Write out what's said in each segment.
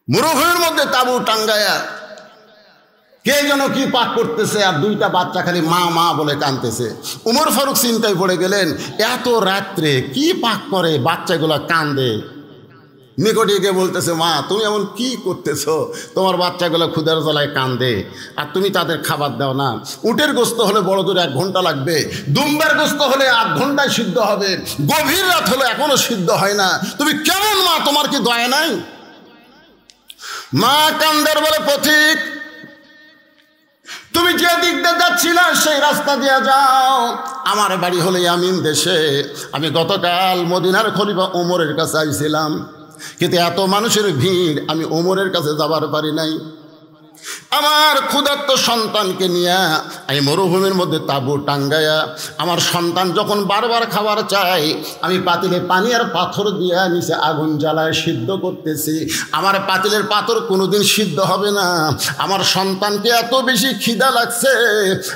মরুভূমির মধ্যে তাঁবু টাঙ্গায়া কে যেন কি পাক করতেছে, আর দুইটা বাচ্চা খালি মা মা বলে কাঁদতেছে। উমর ফারুক চিন্তায় পড়ে গেলেন, এত রাত্রে কি পাক করে বাচ্চাগুলো কান্দে। নিকটে গিয়ে বলতেছে, মা তুমি এমন কি করতেছ, তোমার বাচ্চাগুলো ক্ষুধার জ্বালায় কান্দে আর তুমি তাদের খাবার দাও না। উটের গোস্ত হলে বড় দূরে 1 ঘন্টা লাগবে, দুম্বার গোস্ত হলে 8 ঘন্টায় সিদ্ধ হবে, গভীর রাত হলে এখনো সিদ্ধ হয় না, তুমি কেমন মা, তোমার কি দয়া নাই? মা কান্দের বলে, পথিক তুমি যে দিক দিয়ে যাচ্ছিলা সেই রাস্তা দিয়ে যাও, আমার বাড়ি হলে ইয়ামিন দেশে। আমি গতকাল মদিনার খলিফা ওমরের কাছে আইছিলাম, কিন্তু এত মানুষের ভিড় আমি ওমরের কাছে যাবার পারি নাই। আমার ক্ষুধার্ত সন্তানকে নিয়ে আমি মরুভূমির মধ্যে তাঁবু টাঙ্গায়া, আমার সন্তান যখন বারবার খাবার চাই আমি পাতিলে পানি আর পাথর দিয়ে নিচে আগুন জ্বালায় সিদ্ধ করতেছি। আমার পাতিলের পাথর কোনোদিন সিদ্ধ হবে না। আমার সন্তানকে এত বেশি খিদা লাগছে,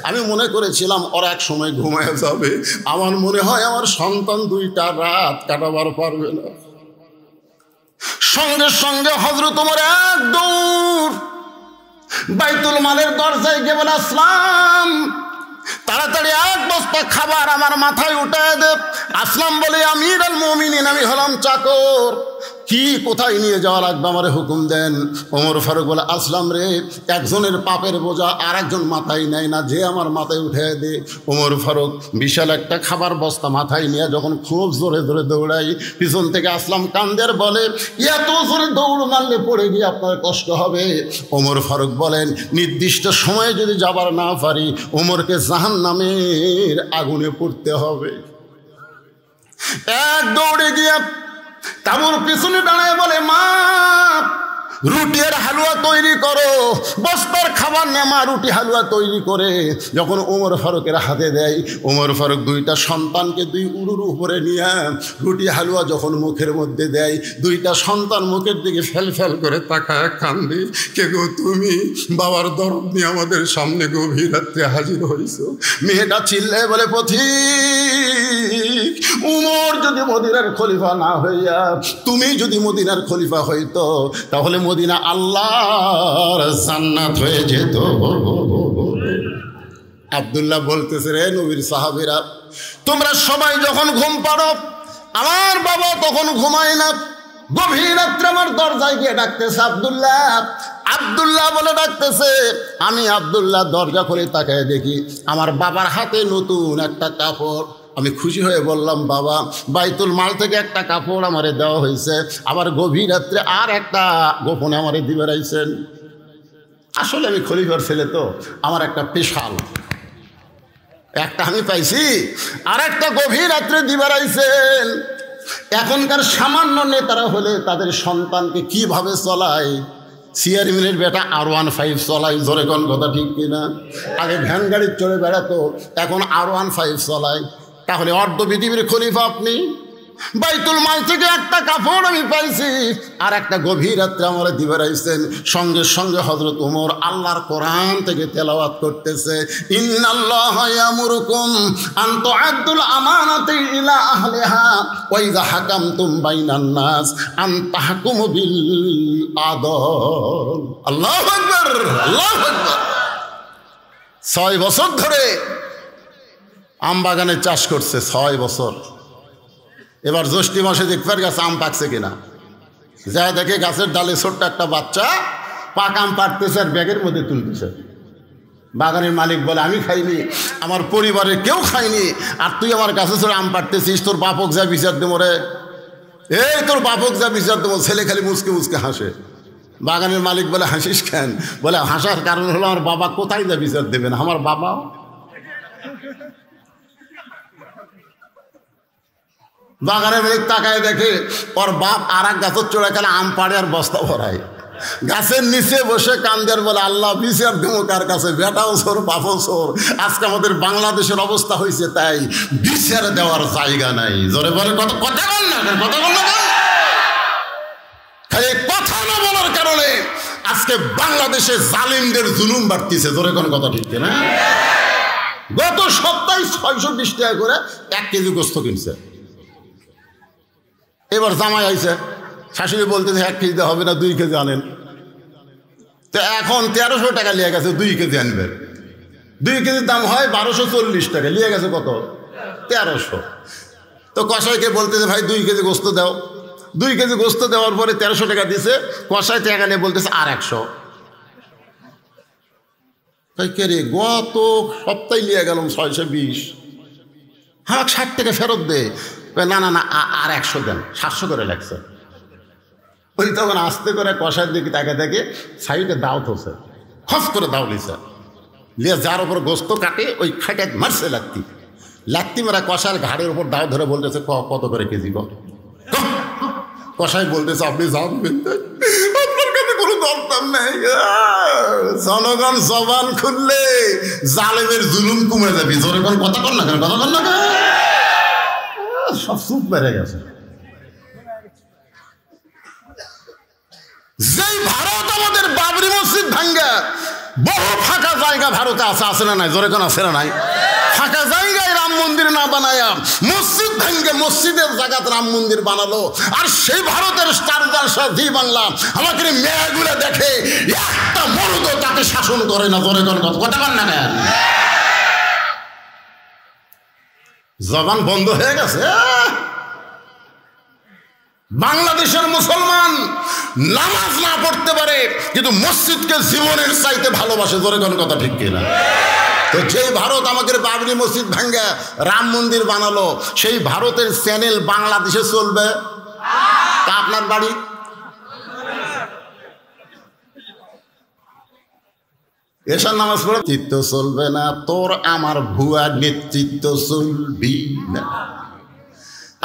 আমি মনে করেছিলাম ওরা এক সময় ঘুমায় যাবে। আমার মনে হয় আমার সন্তান 2টা রাত কাটাবার পারবে না। সঙ্গে সঙ্গে হযরত ওমর এক দৌড় বাইতুল মালের দরজায় গিয়ে বলে, আসলাম তাড়াতাড়ি 1 বস্তা খাবার আমার মাথায় উঠায় দে। আসলাম বলে, আমির আল মুমিনিন, আমি হলাম চাকর, কি কোথায় নিয়ে যাওয়া লাগবে আমারে হুকুম দেন। ওমর ফারুক বলে, আসলাম রে, একজনের পাপের বোঝা আর একজন মাথায় নেয় না, যে আমার মাথায় উঠে দে। ওমর ফারুক বিশাল একটা খাবার বস্তা মাথায় নিয়ে যখন খুব জোরে জোরে দৌড়াই, পিছন থেকে আসলাম কান্দের বলে, এত জোরে দৌড় মারলে পড়ে গিয়ে আপনার কষ্ট হবে। ওমর ফারুক বলেন, নির্দিষ্ট সময়ে যদি যাবার না পারি ওমরকে জাহান্নামের আগুনে পড়তে হবে। এক দৌড়ে গিয়ে তাঁবুর পিছনে দাঁড়ায় বলে, মা রুটি আর হালুয়া তৈরি করো। বস্তার খাবার নিয়ে মা রুটি হালুয়া তৈরি করে যখন ওমর ফারুকের হাতে দেয়, ওমর ফারুক 2টা সন্তানকে 2 উড়ুর উপরে নিয়ে রুটি হালুয়া যখন মুখের মধ্যে দেয়, 2টা সন্তান মুখের দিকে ফেল ফেল করে তাকায় কান্দে। কে গো তুমি, বাবার দরদ নিয়ে আমাদের সামনে গভীর রাত্রে হাজির হয়েছ। মেয়েটা চিল্লায় বলে, পথিক উমর যদি মদিনার খলিফা না হইয়া তুমি যদি মদিনার খলিফা হইতো তাহলে মদিনা আল্লাহর জান্নাত হয়ে যেত। আব্দুল্লাহ বলতেছে, রে নবীর সাহাবীরা, তোমরা সবাই যখন ঘুম পাড়ো আমার বাবা তখন ঘুমায় না। গভীর রাত্রে আমার দরজায় গিয়ে ডাকতেছে, আব্দুল্লাহ আব্দুল্লাহ বলে ডাকতেছে। আমি আব্দুল্লাহ দরজা খুলে তাকায় দেখি আমার বাবার হাতে নতুন একটা কাপড়। আমি খুশি হয়ে বললাম, বাবা বাইতুল মাল থেকে একটা কাপড় আমারে দেওয়া হয়েছে, আবার গভীর রাত্রে আর একটা গোপনে আমারে দিবে রাইছেন। আসলে আমি খলিফার ছেলে তো, আমার একটা পেশাল, একটা আমি পাইছি, আর একটা গভীর রাত্রে দিবে রাইছেন। এখনকার সামান্য নেতারা হলে তাদের সন্তানকে কিভাবে চলায়, চেয়ারম্যানের বেটা R15 চলায়, জোরে কোন কথা ঠিক কিনা? আগে ভ্যান গাড়ি চড়ে বেড়াতো, এখন R15 চলায়। তাহলে অর্ধ পৃথিবীর খলিফা আপনি। বাইতুল মাল থেকে একটা কাপড় আমি পাইছি, আর একটা গভীর রাত্রে আমার দিবে রাইছেন। সঙ্গে সঙ্গে হযরত ওমর আল্লাহর কোরআন থেকে তেলাওয়াত করতেছে, ইন্নাল্লাহা ইয়ামুরুকুম আন তুআদ্দুল আমানাতি ইলা আহলিহা ওয়া ইযা হাকামতুম বাইনান নাস আন তাহকুমু বিল আদল। আল্লাহু আকবার, আল্লাহু আকবার। 6 বছর ধরে আম বাগানে চাষ করছে, 6 বছর। এবার জ্যৈষ্ঠ মাসে দেখবার গাছে আম পাকছে কিনা, যা দেখে গাছের ডালে ছোট্ট একটা বাচ্চা পাক আম পাড়তেছে আর ব্যাগের মধ্যে তুলতেছে। বাগানের মালিক বলে, আমি খাইনি, আমার পরিবারের কেউ খায়নি, আর তুই আমার গাছে ছোট আম পাড়তেছিস, তোর বাপক যা বিচার দেবো রে, এই তোর বাপক যা বিচার দেবো। ছেলে খালি মুচকে মুচকে হাসে। বাগানের মালিক বলে, হাসিস কেন? বলে, হাসার কারণ হলো আমার বাবা কোথায় যা বিচার দেবেন, আমার বাবা। বাগানের মালিক তাকায় দেখে ওর বাপ আর এক গাছের চোড়া খেলে আম পাড়ে আর বস্তা ভরায়। গাছের নিচে বসে কান্দের বলে, আল্লাহ বিচার দেবো কার কাছে, বেটাও চোর বাপও চোর। আজকে আমাদের বাংলাদেশের অবস্থা হয়েছে তাই, বিচার দেওয়ার জায়গা নাই। জোরে বলে, কথা বল না, কথা বল না। খালি কথা না বলার কারণে আজকে বাংলাদেশে জালিমদের জুলুম বাড়তিছে। জোরে কোন কথা ঠিক না? গত সপ্তাহে 620 টাকা করে 1 কেজি গোস্ত কিনছে। এবার জামাই আইছে, শাশুড়ি বলতেছে 1 কেজি হবে না, 2 কেজি আনেন। তো এখন 1300 টাকা লিয়ে গেছে 2 কেজি আনবেন। 2 কেজির দাম হয় 1240 টাকা, লিয়ে গেছে কত? 1300। তো কসাইকে বলতেছে ভাই 2 কেজি গোস্ত দাও। 2 কেজি গোস্ত দেওয়ার পরে 1300 টাকা দিছে। কসাই টাকা নিয়ে বলতেছে আর 100। তাই কে রে, গত সপ্তাহে লিয়ে গেলাম 620, হ্যাঁ 60 টাকা ফেরত দে। না না না আর 100 দেন, 700 করে লাগছে। ওই তখন আস্তে করে কষার দিকে তাকে দেখে সাইডে দাও থসে, খস করে দাও লিছে, লিয়ে যার উপর গোস্ত কাটে ওই খাটে মারছে লাত্তি মারা কষার ঘাড়ের উপর দাও ধরে বলতেছে কত করে কেজি গো? কষাই বলতেছে আপনি জানবেন, আপনার কাছে কোনো দরকার নেই। জনগণ জবান খুললে জালেমের জুলুম কমে যাবে। জোরে কোন কথা কর না কেন, কথা কর না কেন, সব চুপ মেরে গেছে। যেই ভারত আমাদের বাবরি মসজিদ ভাঙ্গা বহু ফাঁকা জায়গা ভারতে আছে না নাই? জোরে কোন আছে না নাই? ফাঁকা জায়গায় রাম মন্দির না বানায়া মসজিদ ভাঙ্গে মসজিদের জায়গাতে রাম মন্দির বানালো। আর সেই ভারতের স্টার জি বাংলা আমাকে মেয়েগুলো দেখে একটা মরুদ তাকে শাসন করে না। জোরে কোন কথা কর না কেন, জবান বন্ধ হয়ে গেছে। বাংলাদেশের মুসলমান নামাজ না পড়তে পারে কিন্তু মসজিদকে জীবনের চাইতে ভালোবাসে। জোরে কোন কথা ঠিক কিনা? তো যেই ভারত আমাকে বাবরি মসজিদ ভাঙ্গা রাম মন্দির বানালো, সেই ভারতের চ্যানেল বাংলাদেশে চলবে? তা আপনার বাড়ি এসার নামাজ পড়ে চিত্ত চলবে না, তোর আমার ভুয়া নেতৃত্ব চলবি না।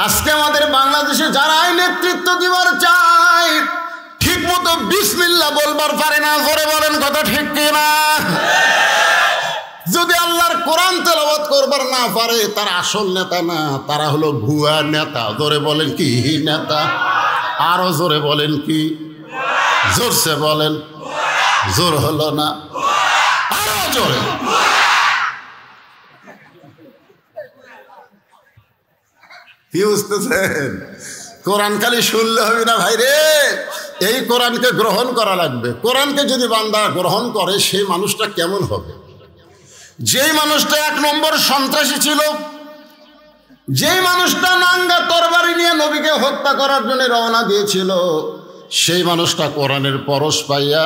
আজকে আমাদের বাংলাদেশে যারাই নেতৃত্ব দিবার চায় ঠিক মতো বিসমিল্লাহ বলবার পারে না। জোরে বলেন কথা ঠিক কিনা? যদি আল্লাহর কোরআন তেলাওয়াত করবার না পারে তারা আসল নেতা না, তারা হলো ভুয়া নেতা। জোরে বলেন কি নেতা? আরো জোরে বলেন কি? জোরসে বলেন, জোর হলো না, আরো জোরে। কি বুঝতেছেন? কোরআন খালি শুনলে হবে না ভাই রে, এই কোরআনকে গ্রহণ করা লাগবে। কোরআনকে যদি বান্দা গ্রহণ করে সেই মানুষটা কেমন হবে? যেই মানুষটা 1 নম্বর সন্ত্রাসী ছিল, যেই মানুষটা নাঙ্গা তরবারি নিয়ে নবীকে হত্যা করার জন্য রওনা দিয়েছিল, সেই মানুষটা কোরআনের পরশ পাইয়া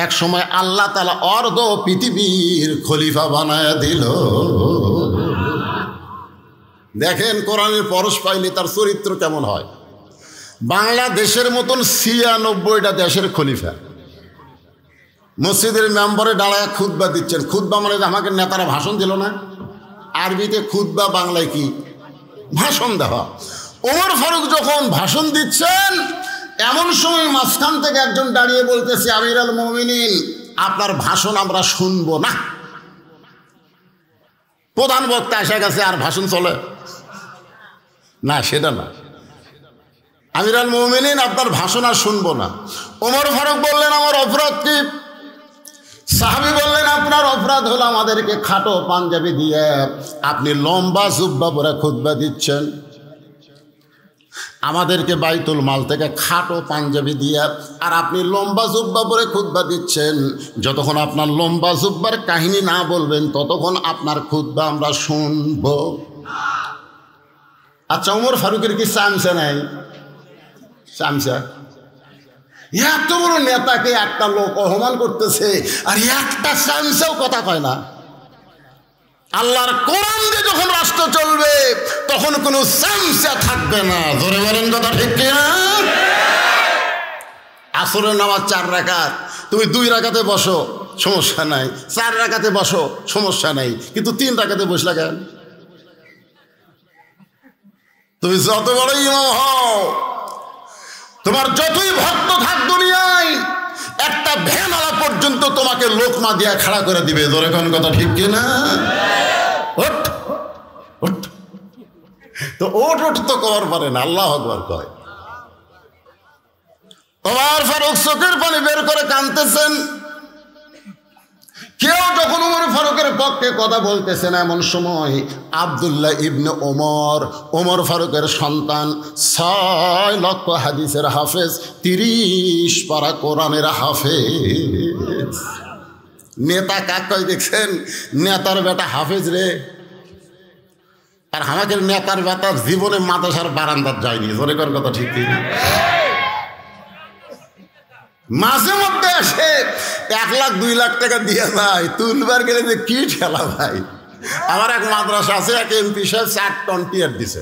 এক সময় আল্লাহ তাআলা অর্ধ পৃথিবীর খলিফা বানায়া দিল। দেখেন কোরআনের পরশ পাইলে তার চরিত্র কেমন হয়। বাংলাদেশের মতন 96টা দেশের খলিফা মসজিদের মেম্বারে দাঁড়ায় খুতবা দিচ্ছেন। খুতবা মানে আমাকে নেতারা ভাষণ দিল না, আরবিতে খুতবা, বাংলায় কি ভাষণ দেওয়া। ওমর ফারুক যখন ভাষণ দিচ্ছেন এমন সময় মাঝখান থেকে একজন দাঁড়িয়ে বলতেছে আমিরুল মুমিনিন আপনার ভাষণ আমরা শুনবো না। প্রধান বক্তা এসে গেছে, আর ভাষণ চলে না, সেটা না। আমিরুল মুমিনিন আপনার ভাষণ আর শুনবো না। ওমর ফারুক বললেন আমার অপরাধ কি? সাহাবী বললেন আপনার অপরাধ হলো আমাদেরকে খাটো পাঞ্জাবি দিয়ে আপনি লম্বা জুব্বা পরে খুতবা দিচ্ছেন, আমাদেরকে বাইতুল মাল থেকে খাটো পাঞ্জাবি দিয়ে আর আপনি লম্বা জুব্বা পরে খুতবা দিচ্ছেন। যতক্ষণ আপনার লম্বা জুব্বার কাহিনী না বলবেন ততক্ষণ আপনার খুতবা আমরা শুনব। আচ্ছা ওমর ফারুকের কি চামচা নাই? চামচা? এত বড় নেতাকে একটা লোক অপমান করতেছে আর একটা চামচাও কথা কয় না। আল্লাহর কোরআন দিয়ে যখন রাষ্ট্র চলবে তখন কোনো চামচা থাকবে না। ধরে বলেন কথা ঠিক কিনা? আসরের নামাজ 4 রাকাত, তুমি 2 রাকাতে বসো সমস্যা নাই, 4 রাকাতে বসো সমস্যা নাই, কিন্তু 3 রাকাতে বসলা কেন? তুমি যত বড় ইমাম হও, তোমার যতই ভক্ত থাক দুনিয়ায়, একটা ভ্যানওয়ালা পর্যন্ত তোমাকে লোকমা দিয়া খাড়া করে দিবে। ধরে কোন কথা ঠিক কিনা? ওঠ ওঠ, তো ওঠ ওঠ তো করার পারে না, আল্লাহু আকবার কয়। ওমর ফারুক চোখের পানি বের করে কাঁদতেছেন। কেউ যখন ওমর ফারুকের পক্ষে কথা বলতেছে না, এমন সময় আব্দুল্লাহ ইবনে ওমর ফারুকের সন্তান 6 লক্ষ হাদিসের হাফেজ, 30 পারা কোরআনের হাফেজ। নেতা কাক কয় দেখছেন? নেতার বেটা হাফেজ রে। আর আমাদের নেতার বেটা জীবনে মাদ্রাসার বারান্দার যায়নি। জোরে কর কথা ঠিক কি? মাঝে মধ্যে আসে 1 লাখ 2 লাখ টাকা দিয়ে যায়, তুলবার গেলে যে কি ঠেলা ভাই। আমার এক মাদ্রাসা আছে, এক এমপি সাহেব 4 টন টিয়ার দিছে।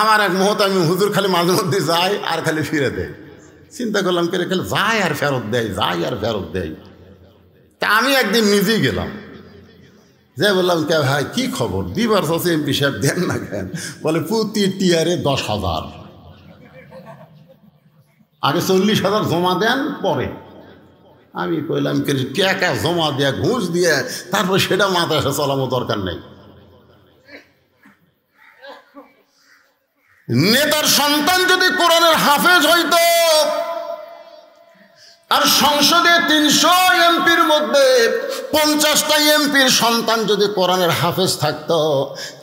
আমার এক মোহতামিম হুজুর খালি মাঝে মধ্যে যায় আর খালি ফিরে দেয়। চিন্তা করলাম করে খালি যায় আর ফেরত দেয়, যায় আর ফেরত দেয়। তা আমি একদিন নিজেই গেলাম, যে বললাম কে ভাই কি খবর, দিবার আছে এমপি সাহেব দেন না কেন? বলে প্রতি টিয়ারে 10,000, আগে 40,000 জমা দেন পরে। আমি কইলাম টাকা জমা দেয়া ঘুষ দিয়ে তারপর সেটা মাদ্রাসা চালানো দরকার নেই। নেতার সন্তান যদি কোরআনের হাফেজ হইতো আর সংসদে 300 এমপির মধ্যে 50টা এমপির সন্তান যদি কোরআনের হাফেজ থাকতো,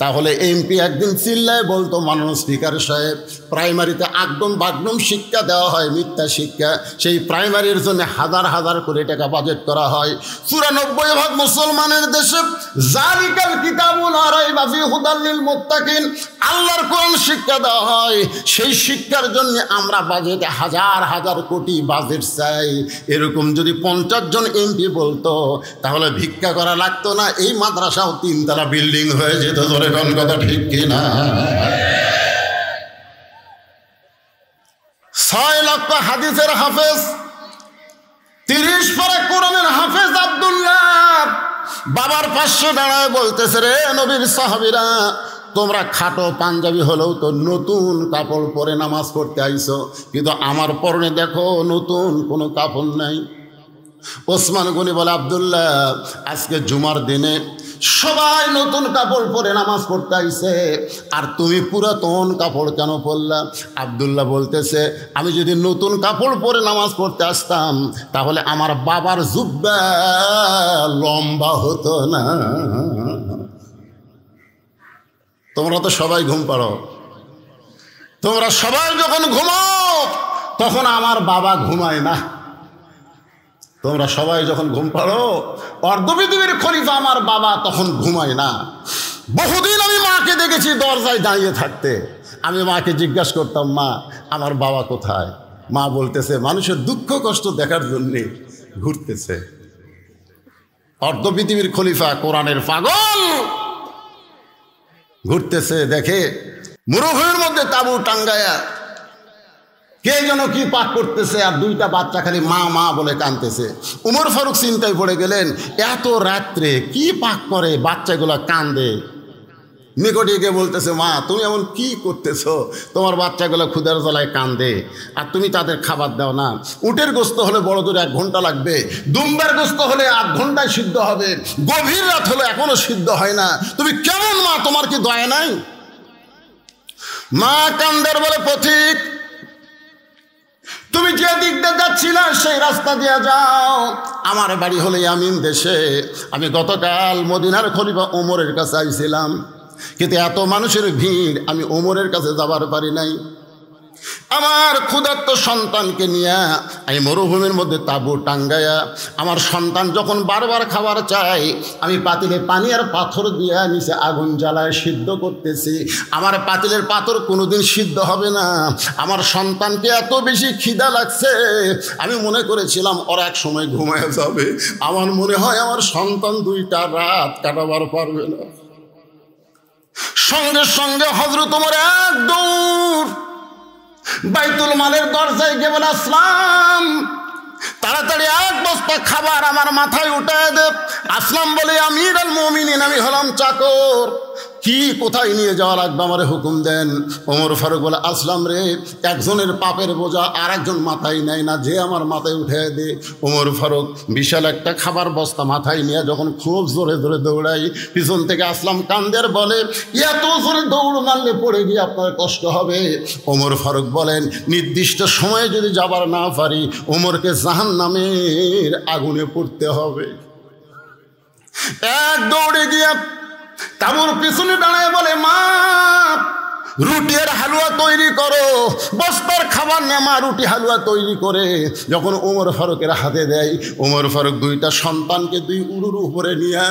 তাহলে এমপি একদিন চিল্লায় বলতো, মাননীয় স্পিকার সাহেব, প্রাইমারিতে আগডম বাগডম শিক্ষা দেওয়া হয়, মিথ্যা শিক্ষা, সেই প্রাইমারির জন্য হাজার হাজার কোটি টাকা বাজেট করা হয়। 94% মুসলমানের দেশে জালিকাল কিতাবুল লা রাইবা ফিহি হুদাল লিল মুত্তাকিন, আল্লাহর কোরআন শিক্ষা দেওয়া হয়। সেই শিক্ষার জন্য আমরা বাজেটে হাজার হাজার কোটি বাজেট চাই। এরকম যদি 50 জন এমপি বলতো, তাহলে ভিক্ষা করা লাগতো না, এই মাদ্রাসাও 3 তলা বিল্ডিং হয়ে যেত। ধরে কোন কথা ঠিক কিনা? 6 লক্ষ হাদিসের হাফেজ, 30 পারা কোরআনের হাফেজ আব্দুল্লাহ বাবার পাশে দাঁড়ায় বলতেছে, রে নবীর সাহাবীরা, তোমরা খাটো পাঞ্জাবি হলেও তো নতুন কাপড় পরে নামাজ পড়তে আইছো, কিন্তু আমার পরনে দেখো নতুন কোনো কাপড় নাই। ওসমান গনি বলে, আব্দুল্লাহ, আজকে জুমার দিনে সবাই নতুন কাপড় পরে নামাজ পড়তে আইছে, আর তুমি পুরাতন কাপড় কেন পরলা? আব্দুল্লাহ বলতেছে, আমি যদি নতুন কাপড় পরে নামাজ পড়তে আসতাম, তাহলে আমার বাবার জুব্বা লম্বা হতো না। তোমরা তো সবাই ঘুম পাড়ো, তোমরা সবাই যখন ঘুমাও তখন আমার বাবা ঘুমায় না। তোমরা সবাই যখন ঘুম পাড়ো, অর্ধপৃথিবীর খলিফা আমার বাবা তখন ঘুমায় না। বহুদিন আমি মাকে দেখেছি দরজায় দাঁড়িয়ে থাকতে। আমি মাকে জিজ্ঞাসা করতাম, মা আমার বাবা কোথায়? মা বলতেছে, মানুষের দুঃখ কষ্ট দেখার জন্যে ঘুরতেছে। অর্ধপৃথিবীর খলিফা, কোরআনের পাগল, ঘুরতেছে, দেখে মরুভূমির মধ্যে তাঁবু টাঙ্গায়া কে যেন কি পাক করতেছে, আর 2টা বাচ্চা খালি মা মা বলে কাঁদতেছে। উমর ফারুক চিন্তায় পড়ে গেলেন, এত রাত্রে কি পাক করে, বাচ্চাগুলো কান্দে। নিকটে গিয়ে বলতেছে, মা তুমি এমন কি করতেছো? তোমার বাচ্চাগুলো ক্ষুধার জ্বালায় কান্দে, আর তুমি তাদের খাবার দাও না। উটের গোস্ত হলে বড় দূরে 1 ঘন্টা লাগবে, দুম্বার গোস্ত হলে 8 ঘন্টায় সিদ্ধ হবে, গভীর রাত হলে এখনো সিদ্ধ হয় না। তুমি কেমন মা, তোমার কি দয়া নাই? মা কান্দার বলে, পথিক, তুমি যে দিক দিয়ে যাচ্ছিলা সেই রাস্তা দিয়ে যাও। আমার বাড়ি হলে ইয়ামিন দেশে। আমি গতকাল মদিনার খলিফা ওমরের কাছে আইছিলাম, কিন্তু এত মানুষের ভিড়, আমি ওমরের কাছে যাবার পারি নাই। আমার ক্ষুধার্ত সন্তানকে নিয়ে আমি মরুভূমির মধ্যে তাঁবু টাঙ্গায়া, আমার সন্তান যখন বারবার খাবার চাই, আমি পাতিলে পানি আর পাথর দিয়ে নিচে আগুন জ্বালায় সিদ্ধ করতেছি। আমার পাতিলের পাথর কোনোদিন সিদ্ধ হবে না। আমার সন্তানকে এত বেশি খিদা লাগছে, আমি মনে করেছিলাম ওরা এক সময় ঘুমায় যাবে। আমার মনে হয় আমার সন্তান 2টা রাত কাটাবার পারবে না। সঙ্গে সঙ্গে হযরত ওমর এক দৌড় বাইতুল মালের দরজায় গিয়ে বলে, আসলাম, তাড়াতাড়ি 1 বস্তা খাবার আমার মাথায় উঠায় দে। আসলাম বলে, আমিরুল মুমিনিন, আমি হলাম চাকর। কি কোথায় নিয়ে যাওয়া লাগবে আমারে হুকুম দেন। ওমর ফারুক বলে, আসলাম রে, একজনের পাপের বোঝা আর একজন মাথায় নেয় না, যে আমার মাথায় উঠে দে। ওমর ফারুক বিশাল একটা খাবার বস্তা মাথায় নিয়ে যখন খুব জোরে জোরে দৌড়াই, পিছন থেকে আসলাম কান্দের বলে, এত জোরে দৌড় মারলে পড়ে গিয়ে আপনার কষ্ট হবে। ওমর ফারুক বলেন, নির্দিষ্ট সময়ে যদি যাবার না পারি ওমরকে জাহান্নামের আগুনে পড়তে হবে। এক দৌড়ে গিয়ে তাবুর পিছনে দাঁড়ায় বলে, মা রুটি আর হালুয়া তৈরি করো। বস্তার খাবার নেমা রুটি হালুয়া তৈরি করে যখন ওমর ফারুকের হাতে দেয়, ওমর ফারুক দুইটা সন্তানকে দুই উড়ুর উপরে নিয়ে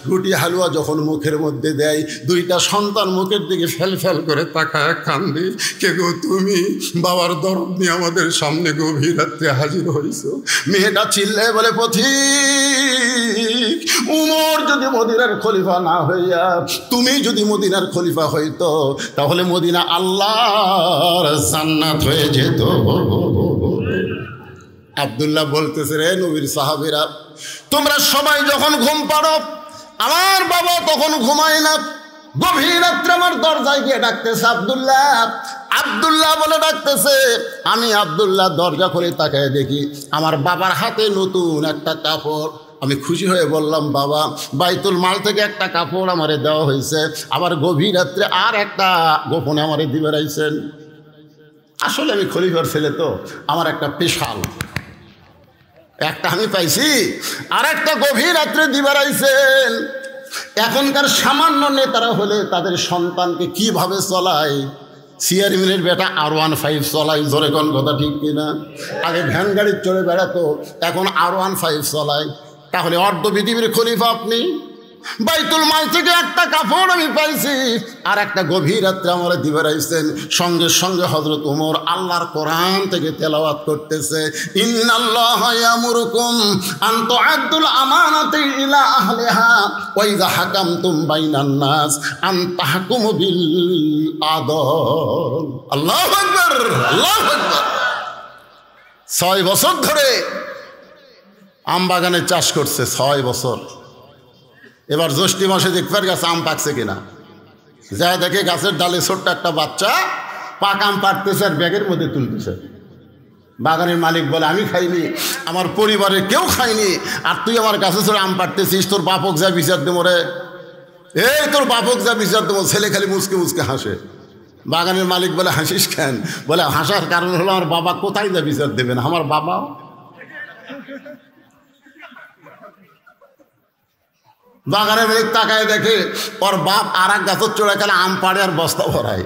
রুটি হালুয়া যখন মুখের মধ্যে দেয়, দুইটা সন্তান মুখের দিকে ফেল ফেল করে তাকায় কান্দে। কে গো তুমি? বাবার দরদ নিয়ে আমাদের সামনে গভীর রাত্রে হাজির হয়েছো। মেয়েটা চিল্লায় বলে, পথিক, উমর যদি মদিনার খলিফা না হইয়া তুমি যদি মদিনার খলিফা হইতো তাহলে মদিনা আল্লাহর জান্নাত হয়ে যেত। আব্দুল্লাহ বলতেছে, রে নবীর সাহাবীরা, তোমরা সবাই যখন ঘুম পাড়ো আমার বাবা তখন ঘুমায় না। গভীর রাত্রে আমার দরজায় গিয়ে ডাকতেছে, আব্দুল্লাহ আব্দুল্লাহ বলে ডাকতেছে। আমি আব্দুল্লাহ দরজা খুলে তাকায় দেখি আমার বাবার হাতে নতুন একটা কাপড়। আমি খুশি হয়ে বললাম, বাবা বাইতুল মাল থেকে একটা কাপড় আমারে দেওয়া হয়েছে, আবার গভীর রাত্রে আর একটা গোপনে আমারে দিবে রাইছেন। আসলে আমি খলিফার ছেলে তো, আমার একটা পেশাল একটা আমি পাইছি, আর একটা গভীর রাত্রে দিবে রাইছেন। এখনকার সামান্য নেতারা হলে তাদের সন্তানকে কিভাবে চলায়, চেয়ারম্যানের বেটা R15 চলায়, জোরে কোন কথা ঠিক কিনা? আগে ভ্যান গাড়ি চড়ে বেড়াতো, এখন R15 চলায়। তাহলে অর্ধ পৃথিবীর খলিফা আপনি। বাইতুল মাল থেকে একটা কাপড় আমি পাইছি, আর একটা গভীর রাত্রে আমার দিবে রাইছেন। সঙ্গে সঙ্গে হযরত ওমর আল্লাহর কোরআন থেকে তেলাওয়াত করতেছে, ইন্নাল্লাহা ইয়ামুরুকুম আন তুআদ্দুল আমানাতি ইলা আহলিহা ওয়া ইযা হাকামতুম বাইনান নাস আন তাহকুমু বিল আদল। আল্লাহু আকবার, আল্লাহু আকবার। 6 বছর ধরে আম বাগানে চাষ করছে, 6 বছর। এবার জ্যৈষ্ঠ মাসে দেখবার গাছে আম পাকছে কিনা, যা দেখে গাছের ডালে ছোট্ট একটা বাচ্চা পাক আম পাড়তেছে আর ব্যাগের মধ্যে তুলতেছে। বাগানের মালিক বলে, আমি খাইনি, আমার পরিবারের কেউ খায়নি, আর তুই আমার গাছে ছোট আম পাড়তেছিস, তোর বাপক যা বিচার দেবো রে, এই তোর বাপক যা বিচার দেবো। ছেলে খালি মুচকে মুচকে হাসে। বাগানের মালিক বলে, হাসিস কেন? বলে, হাসার কারণ হলো আমার বাবা কোথায় যা বিচার দেবেন, আমার বাবা। বাগানের মালিক তাকায় দেখে ওর বাপ আর এক গাছের চোড়া খেলে আম পাড়ে আর বস্তা ভরায়।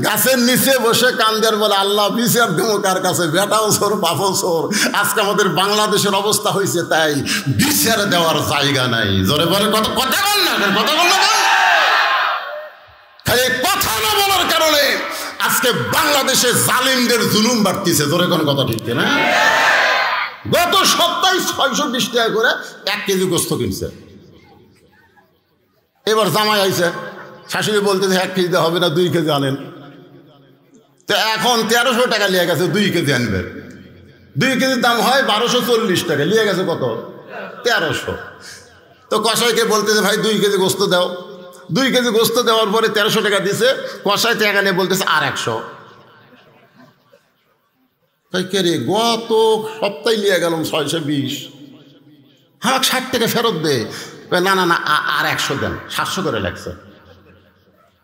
গাছের নিচে বসে কান্দের বলে, আল্লাহ বিচার দেবো কার কাছে? বেটাও চোর, বাপও চোর। আজকে আমাদের বাংলাদেশের অবস্থা হয়েছে তাই, বিচার দেওয়ার জায়গা নাই। জোরে বলে কথা কথা বল না, কথা বল না। খালি কথা না বলার কারণে আজকে বাংলাদেশে জালিমদের জুলুম বাড়তিছে। জোরে কোন কথা ঠিক না? গত সপ্তাহে 620 টাকা করে 1 কেজি গোস্ত কিনছে। এবার জামাই আইছে, শাশুড়ি বলতেছে 1 কেজি হবে না, 2 কেজি আনেন। তো এখন 1300 টাকা লিয়ে গেছে, 2 কেজি আনবে। 2 কেজির দাম হয় 1240 টাকা, লিয়ে গেছে কত? 1300। তো কসাইকে বলতেছে, ভাই 2 কেজি গোস্ত দাও। 2 কেজি গোস্ত দেওয়ার পরে 1300 টাকা দিছে। কসাই টাকা নিয়ে বলতেছে আর 100। তাই কে রে, গত সপ্তাহে লিয়ে গেলাম 620, আমাকে 60 টাকা ফেরত দে। না না না, আর 100 দেন, 700 করে লাগছে।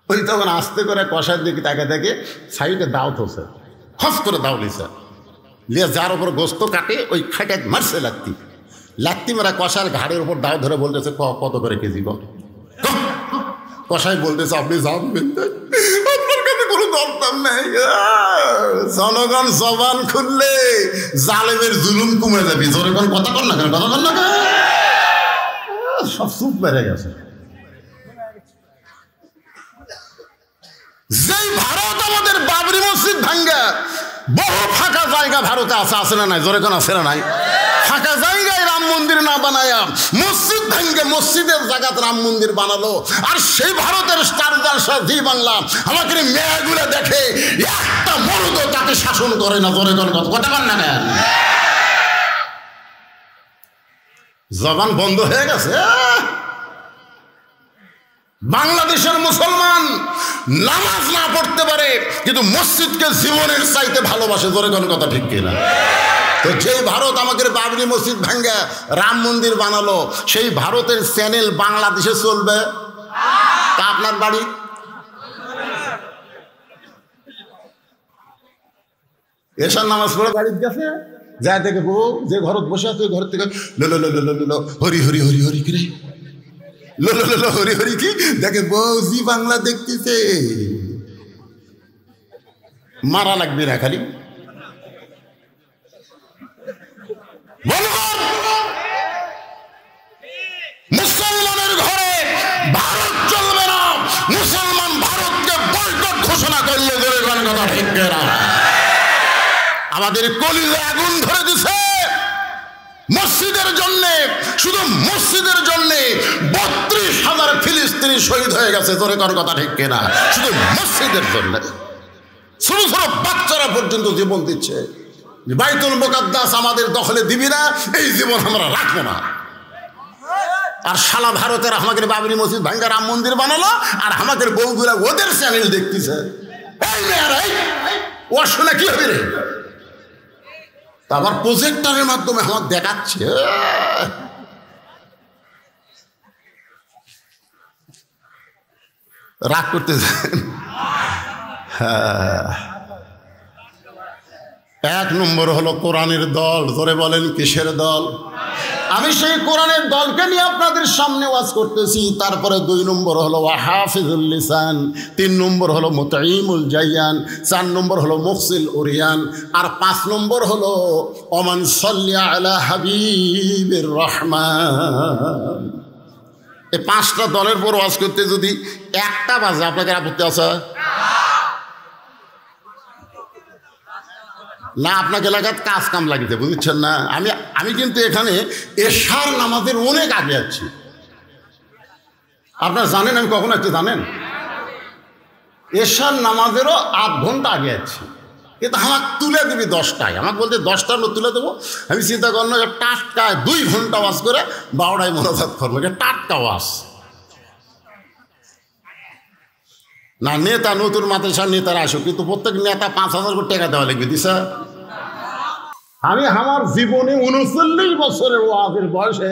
ওই তখন আস্তে করে কষার দিকে তাকে দেখে সাইডে দাও থসে, হস করে দাও লিছে, লিয়ে যার ওপর গোস্ত কাটে ওই খাইটা মারছে লাত্তি মারা কষার ঘাড়ের উপর দাও ধরে বলতেছে, কত করে কেজি কর? কষাই বলতেছে, আপনি জানবেন আপনার কাছে কোনো দরকার নেই। জনগণ জবান খুললে জালেমের জুলুম কমে যাবে। জোরে কোন কথা কর না কেন, কথা কর না কেন? সব চুপ মেরে গেছে। যেই ভারত আমাদের বাবরি মসজিদ ভাঙ্গা, বহু ফাঁকা জায়গা ভারতে আছে না নাই? জোরে কোন আছে না নাই? ফাঁকা জায়গায় রাম মন্দির না বানায়া মসজিদ ভাঙ্গে মসজিদের জায়গাতে রাম মন্দির বানালো। আর সেই ভারতের স্টার জলসা জি বাংলা আমাকে মেয়েগুলো দেখে, একটা মরদ তাকে শাসন করে না। জোরে কোন কথা কর না কেন? জবান বন্ধ হয়ে গেছে। বাংলাদেশের মুসলমান নামাজ না পড়তে পারে কিন্তু মসজিদকে জীবনের চাইতে ভালোবাসে। ধরে কোন কথা ঠিক কিনা? তো যেই ভারত আমাদের বাবরি মসজিদ ভাঙ্গা রাম মন্দির বানালো, সেই ভারতের চ্যানেল বাংলাদেশে চলবে? তা আপনার বাড়ি এশার নামাজ পড়ে বাড়ির গেছে, যা দেখে বউ যে ঘরত বসে আছে ঘর থেকে লো লো লো লো লো লো হরি হরি হরি হরি কি রে, লো লো লো লো হরি হরি কি দেখে বউ জি বাংলা দেখতেছে। মারা লাগবে না খালি মুসলমানের ঘরে ভারত চলবে না। মুসলমান ভারতকে বয়কট ঘোষণা করলে ধরে কথা ঠিক না। আমাদের কলিজে আগুন ধরে দিছে মসজিদের জন্য, শুধু মসজিদের জন্য 32,000 ফিলিস্তিনি শহীদ হয়ে গেছে। ধরে কোন কথা ঠিক কিনা? শুধু মসজিদের জন্য ছোট ছোট বাচ্চারা পর্যন্ত জীবন দিচ্ছে। বাইতুল মুকাদ্দাস আমাদের দখলে দিবি না, এই জীবন আমরা রাখবো না। আর শালা ভারতের আমাদের বাবরি মসজিদ ভাঙ্গা রাম মন্দির বানালো, আর আমাদের বউগুলা ওদের চ্যানেল দেখতেছে। এই মেয়েরা ও শুনে কি হবে রে? আবার প্রজেক্টরের মাধ্যমে আমার দেখাচ্ছে। রাগ করতেছেন? হ্যাঁ, 1 নম্বর হলো কোরআনের দল। ধরে বলেন কিসের দল? আমি সেই কোরআনের দলকে নিয়ে আপনাদের সামনে ওয়াজ করতেছি। তারপরে 2 নম্বর হলো হাফিজুল লিসান, 3 নম্বর হলো মুতাইমুল জাইয়ান, 4 নম্বর হলো মুফসিল উরিয়ান, আর 5 নম্বর হলো ওমান সাল্লি আলা হাবিবির রহমান। এই 5টা দলের পর ওয়াজ করতে যদি 1টা বাজে আপনাকে আপত্তি আছে না? আপনাকে এলাকার কাজ কাম লাগিতে বুঝছেন না? আমি কিন্তু এখানে এশার নামাজের অনেক আগে আছি। আপনারা জানেন আমি কখন আছি জানেন? এশার নামাজেরও 8 ঘন্টা আগে আছি। কিন্তু আমাকে তুলে দিবি 10টায়, আমাকে বলতে 10টার মধ্যে তুলে দেবো। আমি চিন্তা করলাম যে টাটকায় 2 ঘন্টা ওয়াজ করে 12টায় মোনাজাত করবো, টাটকা ওয়াজ না। নেতা নতুন মাদ্রাসার নেতারা আসুক, কিন্তু প্রত্যেক নেতা 5,000 করে টাকা দেওয়া লাগবে দিশা। আমি আমার জীবনে 39 বছরের ওয়াজের বয়সে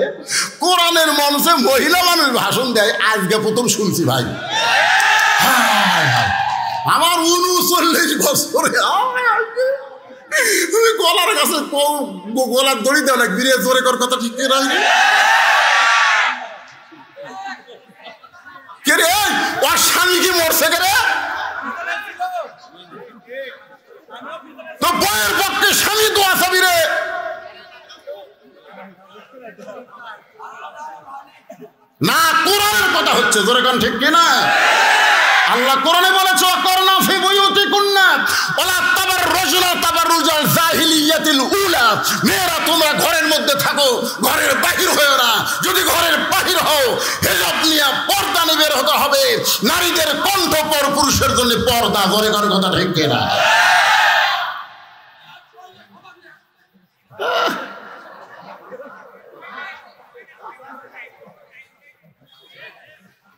কোরআনের মঞ্চে মহিলা মানুষ ভাষণ দেয় আজকে প্রথম শুনছি ভাই। আমার 39 বছরে তুমি গলার কাছে গলার দড়ি দেওয়া লাগবি রে। জোরে কর কথা ঠিক না? কে রে ওর স্বামী কি মরছে কে রে? তো বইয়ের পক্ষে স্বামী দোয়া চাবি রে। না, কোরআনের কথা হচ্ছে। জোরে কান ঠিক কিনা? আল্লাহ কোরআনে বলেছে করনা ফি বুয়ুতিকুন্না ওয়ালা তাবাররুজনা তাবাররুজাল জাহিলিয়াতিল উলা। মেয়েরা তোমরা ঘরের মধ্যে থাকো, ঘরের বাহির হও না। যদি ঘরের বাহির হও হিজাব নিয়ে পর্দা নিয়ে বের হতে হবে। নারীদের কণ্ঠ পর পুরুষের জন্য পর্দা। জোরে কান কথা ঠিক কিনা?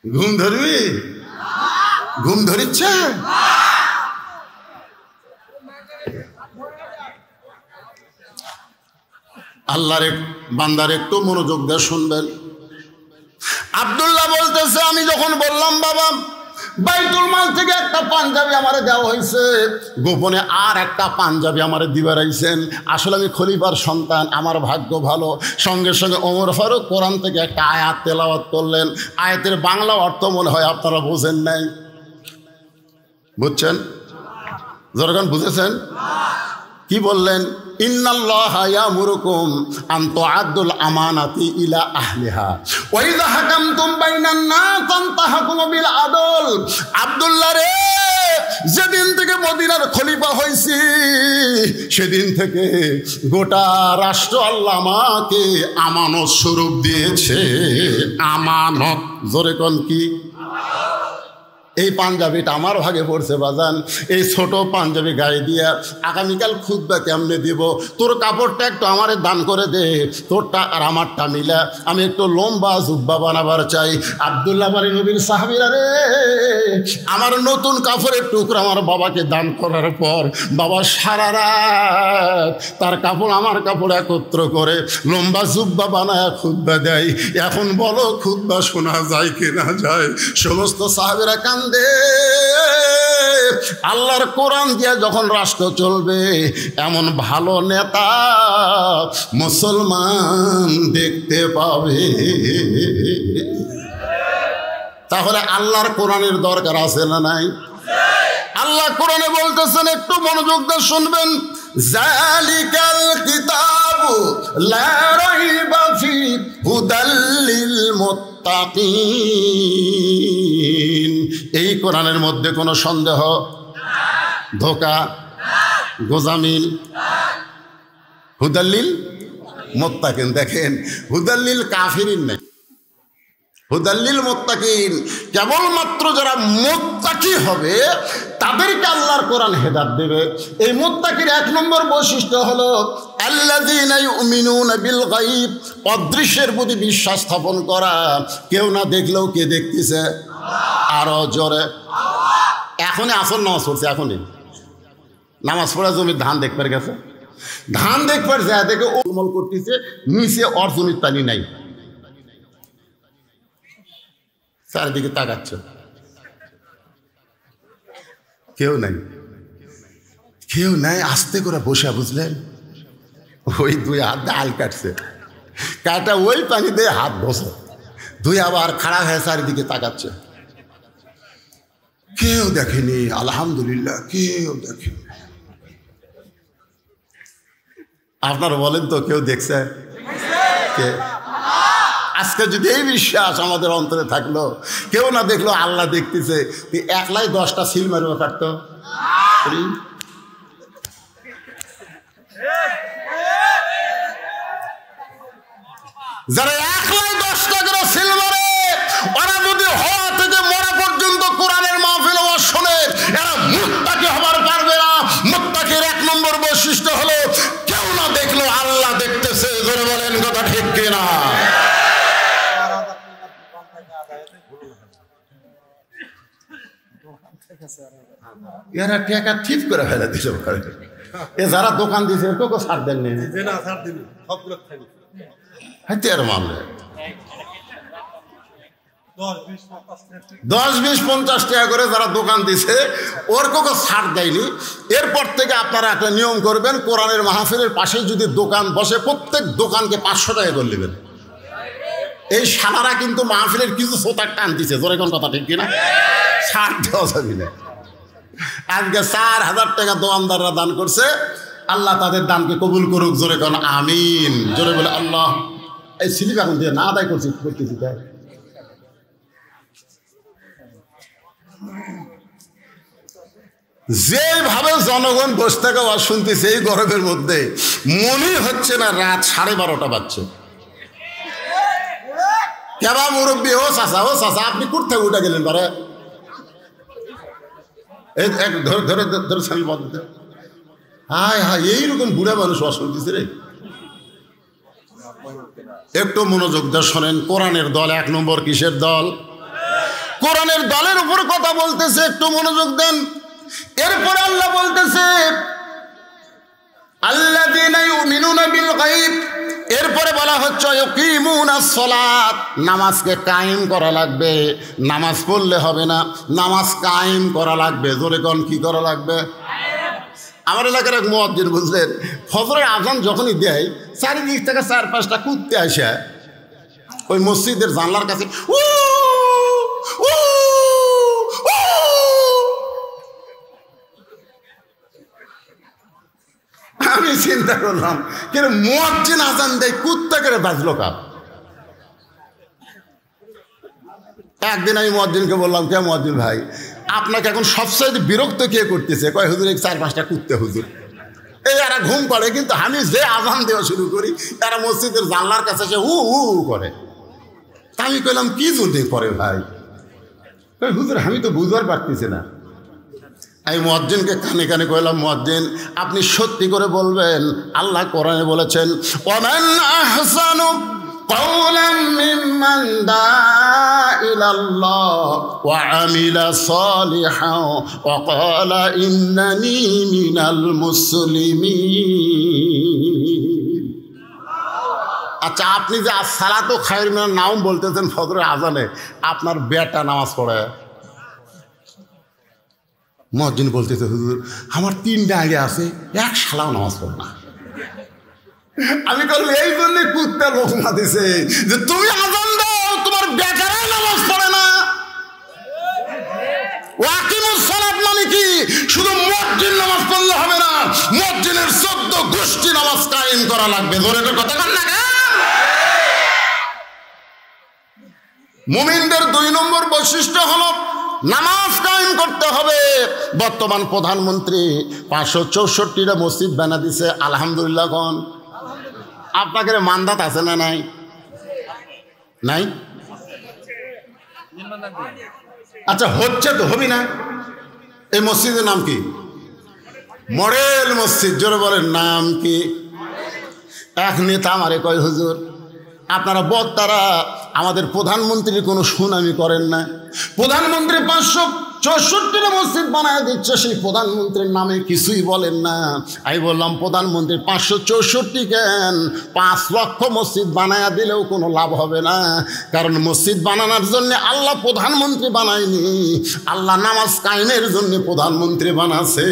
ঘুম ধরবি? ঘুম ধরিচ্ছে? আল্লাহর বান্দার একটু মনোযোগ দিয়ে শুনবেন। আব্দুল্লাহ বলতেছে আমি যখন বললাম বাবা বাইতুল মাল থেকে একটা পাঞ্জাবি আমারে দেওয়া হয়েছে, গোপনে আর একটা পাঞ্জাবি আমারে দিবার আইছেন। আসলে আমি খলিফার সন্তান, আমার ভাগ্য ভালো। সঙ্গে সঙ্গে ওমর ফারুক কোরআন থেকে একটা আয়াত তেলাওয়াত করলেন। আয়াতের বাংলা অর্থ মনে হয় আপনারা বোঝেন নাই। বুঝছেন? যখন বুঝেছেন কি বললেন? ইন্নাল্লাহা ইয়ামুরুকুম আন তুআদ্দুল আমানাতি ইলা আহলিহা ওয়া ইযা হাকামতুম বাইনান নাস আন তাহকুমু বিল আদল। আব্দুল্লাহ রে, যেদিন থেকে মদিনার খলিফা হইছি সেদিন থেকে গোটা রাষ্ট্র আল্লাহ আমাকে আমানত স্বরূপ দিয়েছে। আমানত। জোরে কোন কি? এই পাঞ্জাবিটা আমার ভাগে পড়ছে বাজান, এই ছোট পাঞ্জাবি গায়ে দিয়া আগামীকাল খুতবা কেমনে দিব, তোর কাপড়টা একটু আমারে দান করে দে, তোরটা আর আমারটা মিলা আমি একটু লম্বা জুব্বা বানাবার চাই। আব্দুল্লাহ বাড়ি নবীর সাহাবীরা রে, আমার নতুন কাপড়ের টুকরা আমার বাবাকে দান করার পর বাবা সারা রাত তার কাপড় আমার কাপড় একত্র করে লম্বা জুব্বা বানায় খুতবা দেয়। এখন বলো খুতবা শোনা যায় কি না যায়? সমস্ত সাহাবীরা কান্দে। আল্লাহর কোরআন দিয়ে যখন রাষ্ট্র চলবে, এমন ভালো নেতা মুসলমান দেখতে পাবে। তাহলে আল্লাহর কোরআনের দরকার আছে না নাই? আল্লাহ কোরআনে বলতেছেন, একটু মনোযোগ দিয়ে শুনবেন, জালিকাল কিতাবু লা রাইবা ফি হুদাল লিল মুত্তাকিন। এই কোরআনের মধ্যে কোনো সন্দেহ, ধোঁকা, গোজামিল, হুদাল্লিল মুত্তাকিন। দেখেন, হুদাল্লিল কাফিরিন নাই, হুদাল্লিল মুত্তাকিন। কেবলমাত্র যারা মুত্তাকি হবে তাদেরকে আল্লাহর কোরআন হেদায়েত দেবে। এই মুত্তাকির এক নম্বর বৈশিষ্ট্য হলো আল্লাযীনা ইউমিনুনা বিল গায়ব, অদৃশ্যের প্রতি বিশ্বাস স্থাপন করা। কেউ না দেখলেও কে দেখতেছে? আরো জোরে। এখনই আসল নামাজ পড়ছে, এখনই নামাজ পড়া জমির ধান দেখবার গেছে, ধান দেখবার যায় দেখে ওমল করতেছে, নিচে ওর জমির পানি নাই, চারিদিকে তাকাচ্ছে, কেউ নাই, কেউ নাই। আস্তে করে বসে, বুঝলেন, ওই দুই হাত দিয়ে আল কাটছে, কাটা ওই পানি দিয়ে হাত বসে, দুই আবার খাড়া হয়ে চারিদিকে তাকাচ্ছে। কেউ দেখেনি, আলহামদুলিল্লাহ, কেউ দেখেনি। আপনারা বলেন তো, কেউ দেখছে? কে? আজকে যদি এই বিশ্বাস আমাদের অন্তরে থাকলো, কেউ না দেখলো আল্লাহ দেখতেছে, একলাই 10টা সিল মারবে কাটতো। যারা একলাই 10টা করে সিল মারে, ওরা যদি হওয়া থেকে মরা পর্যন্ত কোরআনের মাহফিল ওয়াজ শোনে, এরা মুত্তাকি হবার পারবে না। মুত্তাকির এক নম্বর বৈশিষ্ট্য হলো কেউ না দেখলো আল্লাহ দেখতেছে। জোরে বলেন কথা ঠিক কিনা? এরা টাকা ঠিক করে ফেলে দিতে পারে। এ যারা দোকান দিয়েছে তোকে ছাড় দেন নি, 10-20-50 টাকা করে যারা দোকান দিছে ওর কোকে ছাড় দেয়নি। এরপর থেকে আপনারা একটা নিয়ম করবেন, কোরআনের মাহফিলের পাশে যদি দোকান বসে, প্রত্যেক দোকানকে 500 টাকা করে নেবেন। এই সালারা কিন্তু মাহফিলের কিছু সোতার টান দিছে। জোরে কোন কথা ঠিক কিনা? ছাড় দেওয়া যাবে না। আজকে 4000 টাকা দোকানদাররা দান করছে, আল্লাহ তাদের দানকে কবুল করুক। জোরে কোন আমিন। জোরে বলে আল্লাহ। এই স্লিপ এখন দিয়ে না আদায় করছি, করতেছি তাই। যেভাবে জনগণ বসে থাকা আওয়াজ শুনতেছে এই গরমের মধ্যে, মনে হচ্ছে না রাত 12:30 বাজছে। কেবা মুরব্বী, ও চাচা, ও চাচা, আপনি কোথা উঠে গেলেন? বারে ধরে ধরে স্বামী বলতে, হায় হায়, এইরকম বুড়া মানুষ আওয়াজ শুনতেছে রে। একটু মনোযোগ দিয়ে শোনেন। কোরআনের দল 1 নম্বর কিসের দল? কোরআনের দলের উপর কথা বলতেছে, একটু মনোযোগ দেন। এরপর আল্লাহ বলতেছে আল্লাযীনা ইউমিনুনা বিল গায়ব। এরপরে বলা হচ্ছে ইউকিমুনাস সালাত, নামাজকে কায়েম করা লাগবে। নামাজ পড়লে হবে না, নামাজ কায়েম করা লাগবে। জোরে কোন কি করা লাগবে? আমার এলাকার এক মুয়াজ্জিন, বুঝলেন, ফজরের আজান যখনই দেয়, চারিদিক থেকে 4-5টা কুত্তে আসে ওই মসজিদের জানলার কাছে উ উ। আমি চিন্তা করলাম, কেন মুয়াজ্জিন আজান দেয়, কুত্তা করে বাজলো কাপ। একদিন আমি মুয়াজ্জিনকে বললাম, কে মুয়াজ্জিন ভাই, আপনাকে এখন সবচেয়ে বিরক্ত কে করতেছে? কয় হুজুর, 4-5টা কুত্তে হুজুর। এই এরা ঘুম পড়ে, কিন্তু আমি যে আজান দেওয়া শুরু করি তারা মসজিদের জানলার কাছে এসে হু হু করে। তা আমি কইলাম, কি জন্য করে ভাই? হুজুর আমি তো বুঝবার পারতেছি না। আমি মুয়াজ্জিনকে কানে কানে কইলাম, মুয়াজ্জিন আপনি সত্যি করে বলবেন, আল্লাহ কোরআনে বলেছেন ওয়ামান আহসানু কাওলাম মিম্মান দাআ ইলাল্লাহ ওয়া আমিলা সালিহান ওয়া ক্বালা ইন্নানি মিনাল মুসলিমিন। আচ্ছা, আপনি যে আসসালাতু খায়রুম মিনান নাওম বলতেছেন ফজরের আজানে, আপনার বেটা নামাজ পড়ে? মুয়াজ্জিন বলতেছে হুজুর আমার 3টা আগে আছে, এক শালাও নামাজ পড়ে না। আমি বললাম এই জন্য কুত্তা লোকমা দিছে যে তুমি আজান দাও, তোমার বেটারাই নামাজ পড়ে না। ওয়াকিমুস সালাত মানে কি? শুধু মুয়াজ্জিন নামাজ পড়লে হবে না, মুয়াজ্জিনের 14 গোষ্ঠী নামাজ কায়েম করা লাগবে। ধরে এটা কথা কান না। মুমিনদের 2 নম্বর বৈশিষ্ট্য হলো নামাজ কায়েম করতে হবে। বর্তমান প্রধানমন্ত্রী 564টা মসজিদ বানা দিছে, আলহামদুলিল্লাহ। কোন আপনাকে মানদাত আছে না নাই? নাই? আচ্ছা হচ্ছে তো, হবি না? এই মসজিদের নাম কি? মডেল মসজিদ। জোরে বলেন নাম কি? এক নেতা আমারে কয় হুজুর আপনারা বক্তারা আমাদের প্রধানমন্ত্রীর কোনো সুনামি করেন না। প্রধানমন্ত্রী 564টা মসজিদ বানায় দিচ্ছে, সেই প্রধানমন্ত্রীর নামে কিছুই বলেন না। আমি বললাম প্রধানমন্ত্রী 564 কেন, 5 লক্ষ মসজিদ বানায়া দিলেও কোনো লাভ হবে না। কারণ মসজিদ বানানোর জন্য আল্লাহ প্রধানমন্ত্রী বানায়নি, আল্লাহ নামাজ কায়েমের জন্য প্রধানমন্ত্রী বানাছে।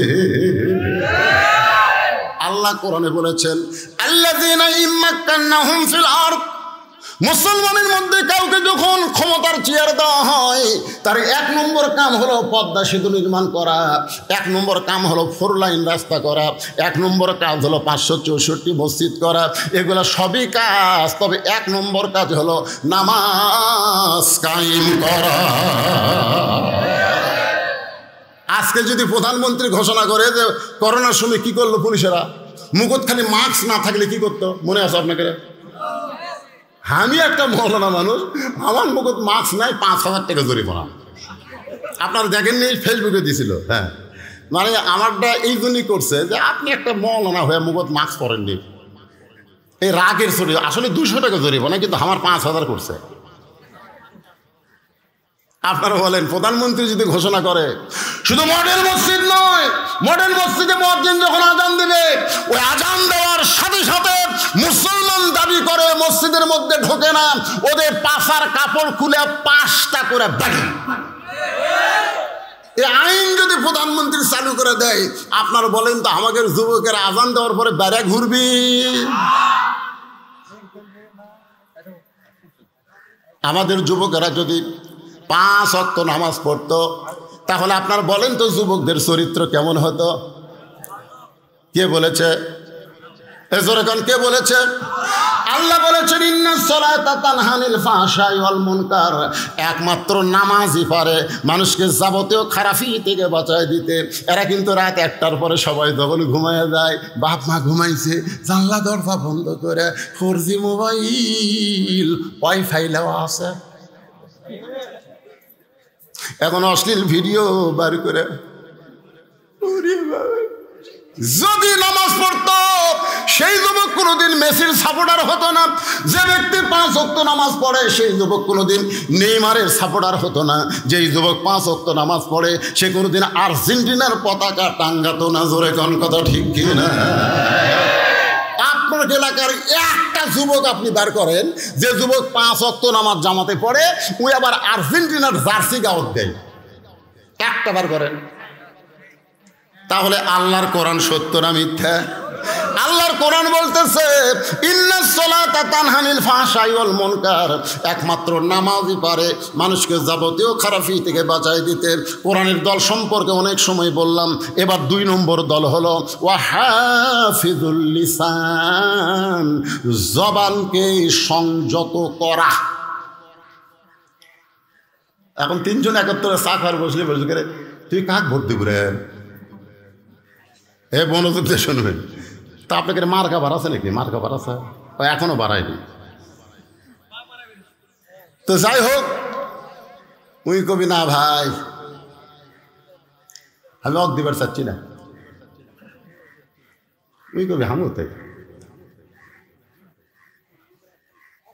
আল্লাহ কোরআনে বলেছেন আল্লাযীনা ইম্মাক্কান্নাহুম ফিল আরদ। মুসলমানের মধ্যে কাউকে যখন ক্ষমতার চেয়ার দেওয়া হয়, তার 1 নম্বর কাম হলো পদ্মা সেতু নির্মাণ করা, 1 নম্বর কাম হলো 4 লাইন রাস্তা করা, 1 নম্বর কাজ হলো 564 মসজিদ করা। এগুলো সবই কাজ, তবে 1 নম্বর কাজ হলো নামাজ কায়েম করা। আজকে যদি প্রধানমন্ত্রী ঘোষণা করে যে করোনার সময় কি করলো পুলিশেরা, মুখত খালি মাস্ক না থাকলে কি করতো মনে আছে আপনাকে? আমি একটা মৌলানা মানুষ, আমার মুখত মাস্ক নাই, 5000 টাকা জরিমানা। আপনারা দেখেননি, ফেসবুকে দিছিল। হ্যাঁ, মানে আমারটা এই জন্যই করছে যে আপনি একটা মৌলানা হয়ে মুখত মাস্ক পরেননি, এই রাগের ছড়ি। আসলে 200 টাকা জরিমানা, কিন্তু আমার 5000 করছে। আপনারা বলেন প্রধানমন্ত্রী যদি ঘোষণা করে, শুধু মডেল মসজিদ নয়, মডেল মসজিদে মুয়াজ্জিন যখন আজান দিবে, ওই আজান দেওয়ার সাথে সাথে মুসলমান দাবি করে মসজিদের মধ্যে ঢোকে না, ওদের পাছার কাপড় খুলে 5টা করে বাড়ি। এই আইন যদি প্রধানমন্ত্রী চালু করে দেয়, আপনারা বলেন তো আমাদের যুবকেরা আজান দেওয়ার পরে বেড়ে ঘুরবি? আমাদের যুবকেরা যদি 5 ওয়াক্ত নামাজ পড়তো, তাহলে আপনারা বলেন তো যুবকদের চরিত্র কেমন হতো? কে বলেছে? এজরকান কে বলেছে? আল্লাহ বলেছেন ইন্নাস সালাতা তানহা আনিল ফাহশাই ওয়াল মুনকার। একমাত্র নামাজই পারে মানুষকে যাবতীয় খারাপি থেকে বাঁচায় দিতে। এরা কিন্তু রাত 1টার পরে সবাই যখন ঘুমায় যায়, বাপ মা ঘুমাইছে, জানলা দরজা বন্ধ করে 4G মোবাইল, ওয়াইফাই দেওয়া আছে, এখন অশ্লীল ভিডিও বার করে। যদি নামাজ পড়তো, সেই যুবক কোনোদিন মেসির সাপোর্টার হতো না। যে ব্যক্তি 5 ওয়াক্ত নামাজ পড়ে, সেই যুবক কোনোদিন নেইমারের সাপোর্টার হতো না। যেই যুবক 5 ওয়াক্ত নামাজ পড়ে, সে কোনোদিন আর্জেন্টিনার পতাকা টাঙ্গাতো না। জোরে কোন কথা ঠিক কি না? আপনার এলাকার একটা যুবক আপনি বার করেন, যে যুবক 5 ওয়াক্ত নামাজ জামাতে পড়ে, ওই আবার আর্জেন্টিনার জার্সি গাওয়াত দেয়, একটা বার করেন। তাহলে আল্লাহর কোরআন সত্য না মিথ্যা? আল্লাহর কোরআন বলতেছে ইন্নাস সালাতা তানহা আনিল ফাহশাই ওয়াল মুনকার। একমাত্র নামাজই পারে মানুষকে যাবতীয় খারাপি থেকে বাঁচায় দিতে। কোরআনের দল সম্পর্কে অনেক সময় বললাম, এবার 2 নম্বর দল হলো ওয়া হাফিজুল লিসান, জবানকে সংযত করা। এখন 3 জন একত্রে চা খাওয়ার বসলে বসে করে, তুই কাক ভোট দিব রে? এ মনোযোগ দিয়ে শুনবেন। তা আপনাকে মার্কা বাড়াছে নাকি? মার্কা বাড়াছে? এখনো বাড়ায়নি। তো যাই হোক, উই কবি না ভাই, আমি অক দিবার চাচ্ছি না, উই কবি হামুতে।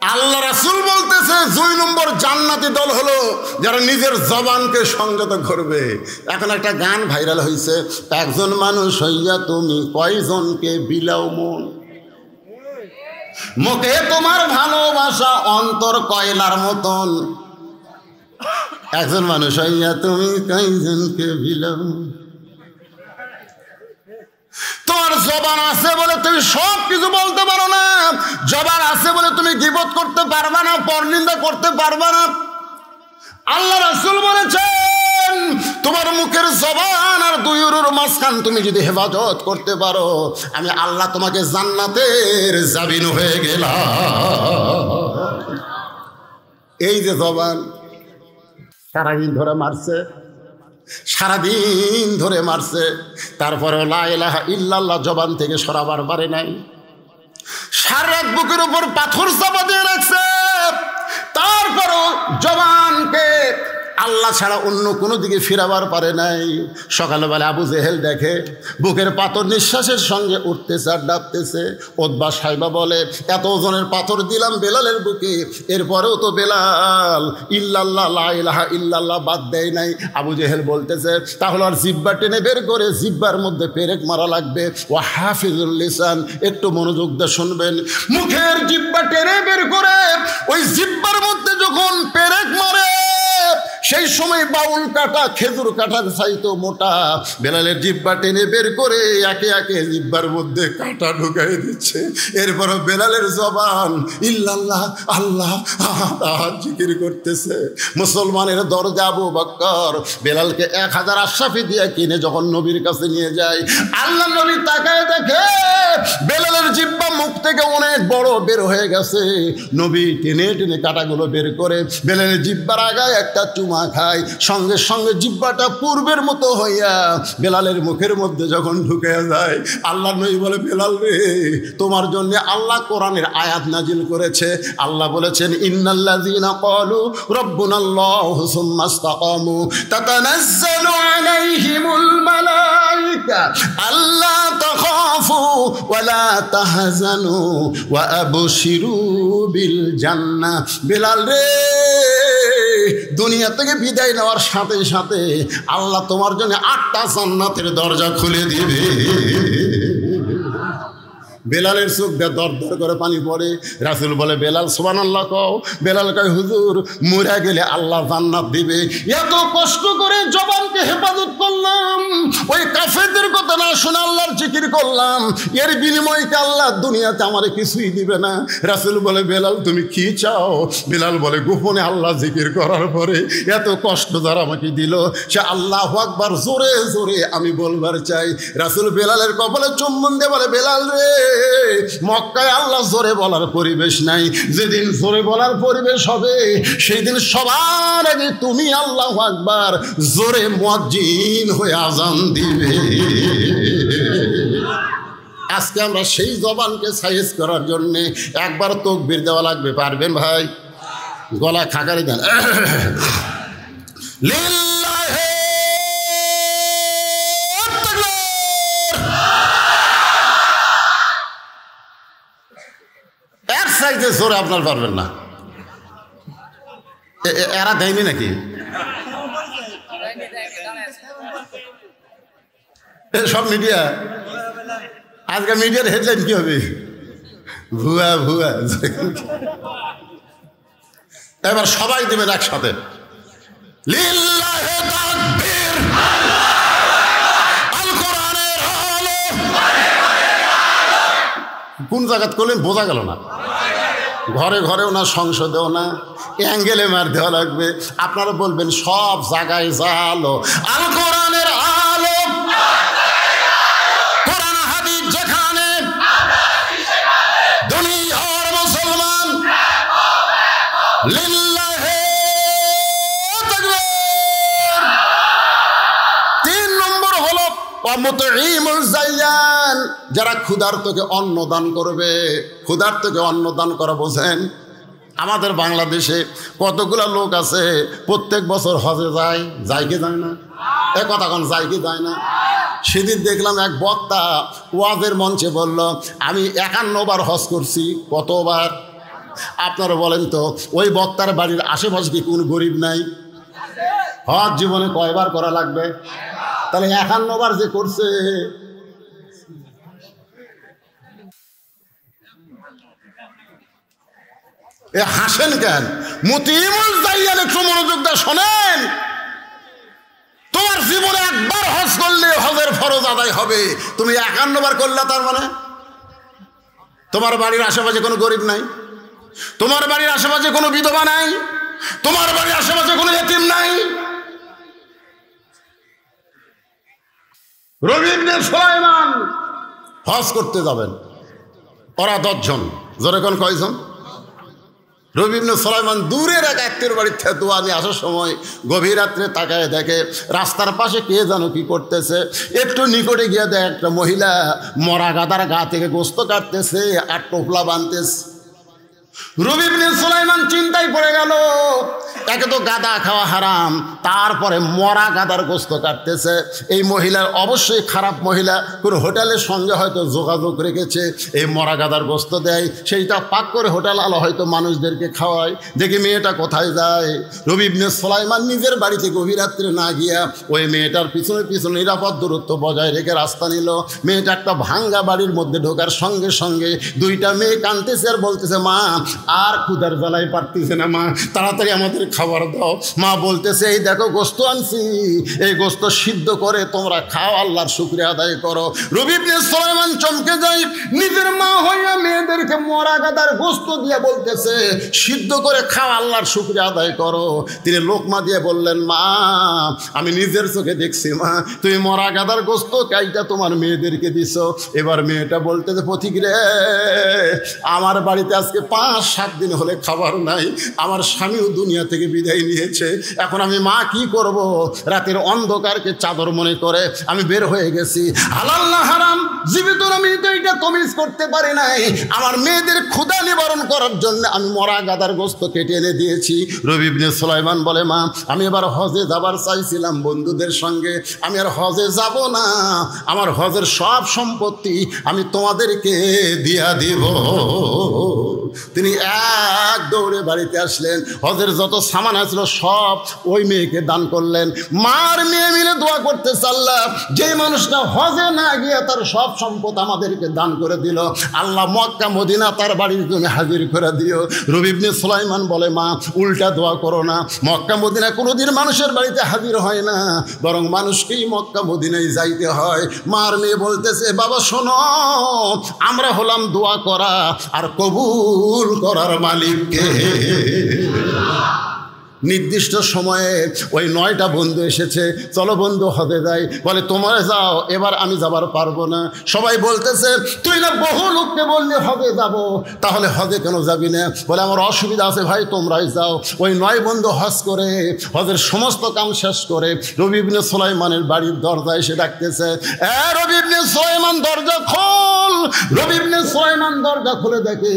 আল্লাহ রাসূল বলতেছে 2 নম্বর জান্নাতি দল হলো যারা নিজের জবানকে সংযত করবে। এখন একটা গান ভাইরাল হয়েছে, একজন মানুষ হইয়া তুমি কয়জনকে বিলাও মন, মুখে তোমার ভালোবাসা অন্তর কয়লার মতন, একজন মানুষ হইয়া তুমি কয়জনকে বিলাও। তোমার জবান আছে বলে তুমি সব কিছু বলতে পারো না, জবান আছে বলে তুমি গীবত করতে পারবা না, পরনিন্দা করতে পারবা না। আল্লাহ রাসূল বলেছেন তোমার মুখের জবান আর দুই উরুর মাঝখান তুমি যদি হেফাজত করতে পারো, আমি আল্লাহ তোমাকে জান্নাতের জামিন হয়ে গেলাম। এই যে জবান সারাদিন ধরে মারছে, সারাদিন ধরে মারছে, তারপরে লা ইলাহা ইল্লাল্লাহ জবান থেকে সরাবার পারে নাই। সারা রাত বুকের উপর পাথর চাপা দিয়ে রাখছে, তারপরও জবানকে আল্লাহ ছাড়া অন্য কোনো দিকে ফিরাবার পারে নাই। সকালবেলা আবু জেহেল দেখে বুকের পাথর নিঃশ্বাসের সঙ্গে উঠতেছে আর ডাবতেছে। ওতবা সাইবা বলে এত ওজনের পাথর দিলাম বেলালের বুকে, এরপরেও তো বেলাল ইল্লাল্লাহ লা ইলাহা ইল্লাল্লাহ বাদ দেয় নাই। আবু জেহেল বলতেছে তাহলে আর জিব্বা টেনে বের করে জিব্বার মধ্যে পেরেক মারা লাগবে। ও হাফিজুল লিসান, একটু মনোযোগ দিয়ে শুনবেন, মুখের জিব্বা টেনে বের করে ওই জিব্বার মধ্যে যখন পেরেক মারে সেই সময় বাউল কাটা খেজুর কাটার চাইতো মোটা বেলালের জিব্বা টেনে বের করে একে একে জিব্বার মধ্যে কাটা ঢুকাই দিচ্ছে। এরপর বেলালের জবান ইল্লাল্লাহ আল্লাহ জিকির করতেছে। মুসলমানের দরজা আবু বকর বেলালকে 1000 আশরাফি দিয়ে কিনে যখন নবীর কাছে নিয়ে যায়, আল্লাহ নবী তাকায় দেখে বেলালের জিব্বা মুখ থেকে অনেক বড় বের হয়ে গেছে। নবী টেনে টেনে কাটাগুলো বের করে বেলালের জিব্বার আগায় একটা চুমা খায়, সঙ্গে সঙ্গে জিব্বাটা পূর্বের মতো হইয়া বেলালের মুখের মধ্যে যখন ঢুকে যায়, আল্লাহ নবী বলে বেলাল রে, তোমার জন্য আল্লাহ কোরআনের আয়াত নাজিল করেছে। আল্লাহ বলেছেন ইন্নাল্লাযীনা ক্বালু রাব্বুনাল্লাহু সুম্মা ইসতাকামু তাতানাজ্জালু আলাইহিমুল মালায়েকা আল্লা তাখাফু ওয়া লা তাহজানু ওয়া আবশিরু বিল জান্নাহ। বেলাল রে, দুনিয়া থেকে বিদায় নেওয়ার সাথে সাথে আল্লাহ তোমার জন্য 8টা জান্নাতের দরজা খুলে দিবে। বেলালের চোখ দিয়ে দর দর করে পানি পড়ে। রাসূল বলে বেলাল সুবহানাল্লাহ কও। বেলাল কয় হুজুর মরে গেলে আল্লাহ জান্নাত দিবে। এত কষ্ট করে জবানকে হেফাজত করলাম, ওই কাফেরদের কথা না শুনে আল্লাহর জিকির করলাম, এর বিনিময়ে কি আল্লাহ দুনিয়াতে আমারে কিছুই দিবে না? রাসূল বলে বেলাল তুমি কি চাও? বেলাল বলে গোপনে আল্লাহ জিকির করার পরে এত কষ্ট যারা আমাকে দিল সে আল্লাহু আকবার জোরে জোরে আমি বলবার চাই। রাসূল বেলালের কপালে চুম্বন দিয়ে বলে বেলাল রে, মক্কায় আল্লাহ জোরে বলার পরিবেশ নাই, যেদিন জোরে বলার পরিবেশ হবে সেই দিন সবার আগে তুমি আল্লাহু আকবার জোরে মুয়াজ্জিন হয়ে আযান দিবে। আজকে আমরা সেই জবানকে সাইজ করার জন্য একবার তাকবীর দেওয়া লাগবে। পারবেন ভাই? গলা খাকারি দেন। লিল্লাহি এক সাইজে জোরে আপনার পারবেন না। এরা দেয়নি নাকি? সব মিডিয়া আজকে মিডিয়ার হেডলাইন কি হবে? ভুয়া ভুয়া। এবার সবাই দেবেন একসাথে লিল্লাহি তাকবীর, আল কোরআনের আলো। কোন জায়গাত করলেন বোঝা গেল না। ঘরে ঘরেও না, সংসদেও না, অ্যাঙ্গেলে মার দেওয়া লাগবে। আপনারা বলবেন সব জায়গায় জালো, আল কোরআনের আলো, কোরআন হাদিস যেখানে দুনিয়ার মুসলমান লিল্লাহি তাকবীর। 3 নম্বর হলো মুতঈমুল জায়ান, যারা ক্ষুধার্তকে অন্ন দান করবে। ক্ষুধার্তকে অন্ন দান করা বোঝেন? আমাদের বাংলাদেশে কতগুলো লোক আছে প্রত্যেক বছর হজে যায়, যায় কি যায় না? এ কথা কোন যায় কি যায় না? সেদিন দেখলাম এক বক্তা ওয়াজের মঞ্চে বলল, আমি 51 বার হজ করছি। কতবার? আপনারা বলেন তো, ওই বক্তার বাড়ির আশেপাশে কি কোন গরিব নাই? হজ জীবনে কয়বার করা লাগবে? তাহলে 51 বার যে করছে, এ হাসেন কেন? মুতিমুল জাইয়ান একটু মনোযোগ দিয়ে শোনেন। তোমার জীবনে একবার হজ করলে হজের ফরজ আদায় হবে, তুমি 51 বার করলে তার মানে? তোমার বাড়ির আশেপাশে কোনো গরিব নাই, তোমার বাড়ির আশেপাশে কোনো বিধবা নাই, তোমার বাড়ির আশেপাশে কোনো এতিম নাই। রবি ইবনে সুলাইমান হজ করতে যাবেন, ওরা 10 জন। জোরে কোন কয়জন? রবি ইবনে সুলাইমান দূরের এক আত্মীয়ের বাড়ির থেকে দোয়া নিয়ে আসার সময় গভীর রাত্রে তাকায় দেখে রাস্তার পাশে কে যেন কি করতেছে। একটু নিকটে গিয়ে দেখে একটা মহিলা মরা গাদার গা থেকে গোস্ত কাটতেছে আর টোপলা বাঁধতেছে। রবি ইবনে সুলাইমান চিন্তায় পড়ে গেল, একে তো গাদা খাওয়া হারাম, তারপরে মরা গাদার গোস্ত কাটতেছে। এই মহিলার অবশ্যই খারাপ মহিলা, কোনো হোটেলের সঙ্গে হয়তো যোগাযোগ রেখেছে, এই মরা গাদার গোস্ত দেয়, সেইটা পাক করে হোটেল আলো হয়তো মানুষদেরকে খাওয়ায়। দেখি মেয়েটা কোথায় যায়। রবি ইবনে সুলাইমান নিজের বাড়িতে গভীর রাত্রে না গিয়া ওই মেয়েটার পিছনে পিছনে নিরাপদ দূরত্ব বজায় রেখে রাস্তা নিল। মেয়েটা একটা ভাঙ্গা বাড়ির মধ্যে ঢোকার সঙ্গে সঙ্গে 2টা মেয়ে কাঁদতেছে আর বলতেছে, মা আর ক্ষুধার জ্বালায় পারতেছে না, মা তাড়াতাড়ি আমাদের খাবার দাও। মা বলতেছে, এই দেখো গোস্ত আনছি, এই গোস্ত সিদ্ধ করে তোমরা খাও, আল্লাহর শুকরিয়া আদায় করো। রবি ইবনে সুলাইমান চমকে যায়, নিজের মা হইয়া মেয়েদেরকে মরা গাদার গোস্ত দিয়ে বলতেছে সিদ্ধ করে খাও, আল্লাহর শুকরিয়া আদায় করো। তিনি লোকমা দিয়ে বললেন, মা আমি নিজের চোখে দেখছি, মা তুমি মরা গাদার গোস্ত কাইটা তোমার মেয়েদেরকে দিছো। এবার মেয়েটা বলতেছে, পথিক রে, আমার বাড়িতে আজকে 5-7 দিন হলে খাবার নাই, আমার স্বামীও দুনিয়া থেকে বিদায় নিয়েছে, এখন আমি মা কি করব? রাতের অন্ধকারকে চাদর মনে করে আমি বের হয়ে গেছি। হালাল না হারাম জীবিত আমি তো এটা তমিজ করতে পারি নাই, আমার মেয়েদের ক্ষুধা নিবারণ করার জন্য আমি মরা গাদার গোস্ত কেটে এনে দিয়েছি। রবি ইবনে সুলাইমান বলে, মা আমি এবার হজে যাবার চাইছিলাম বন্ধুদের সঙ্গে, আমি আর হজে যাব না, আমার হজের সব সম্পত্তি আমি তোমাদেরকে দিয়া দিব। তিনি এক দৌড়ে বাড়িতে আসলেন, হজের যত সামান আসলো সব ওই মেয়েকে দান করলেন। মার মেয়ে মিলে দোয়া করতে চাল্লা, যে মানুষটা হজে না গিয়ে তার সব সম্পদ আমাদেরকে দান করে দিল, আল্লাহ মক্কা মদিনা তার বাড়ির জন্য হাজির করে দিও। রবি ইবনে সুলাইমান বলে, মা উল্টা দোয়া করো না, মক্কা মদিনা কোনোদিন মানুষের বাড়িতে হাজির হয় না, বরং মানুষকেই মক্কা মদিনায় যাইতে হয়। মার মেয়ে বলতেছে, বাবা শোনো, আমরা হলাম দোয়া করা আর কবুল করার মালিককে। নির্দিষ্ট সময়ে ওই 9টা বন্ধু এসেছে, চলো বন্ধু হজে যাই। বলে, তোমরা যাও, এবার আমি যাবার পারবো না। সবাই বলতেছে, তুই না বহু লোককে বললি হজে যাব, তাহলে হজে কেন যাবি না? বলে, আমার অসুবিধা আছে ভাই, তোমরাই যাও। ওই 9 বন্ধু হজ করে হজের সমস্ত কাম শেষ করে রবি ইবনে সুলাইমানের বাড়ির দরজায় এসে ডাকতেছে, রবি ইবনে সুলাইমান দরজা খোল। রবি ইবনে সুলাইমান দরজা খুলে দেখে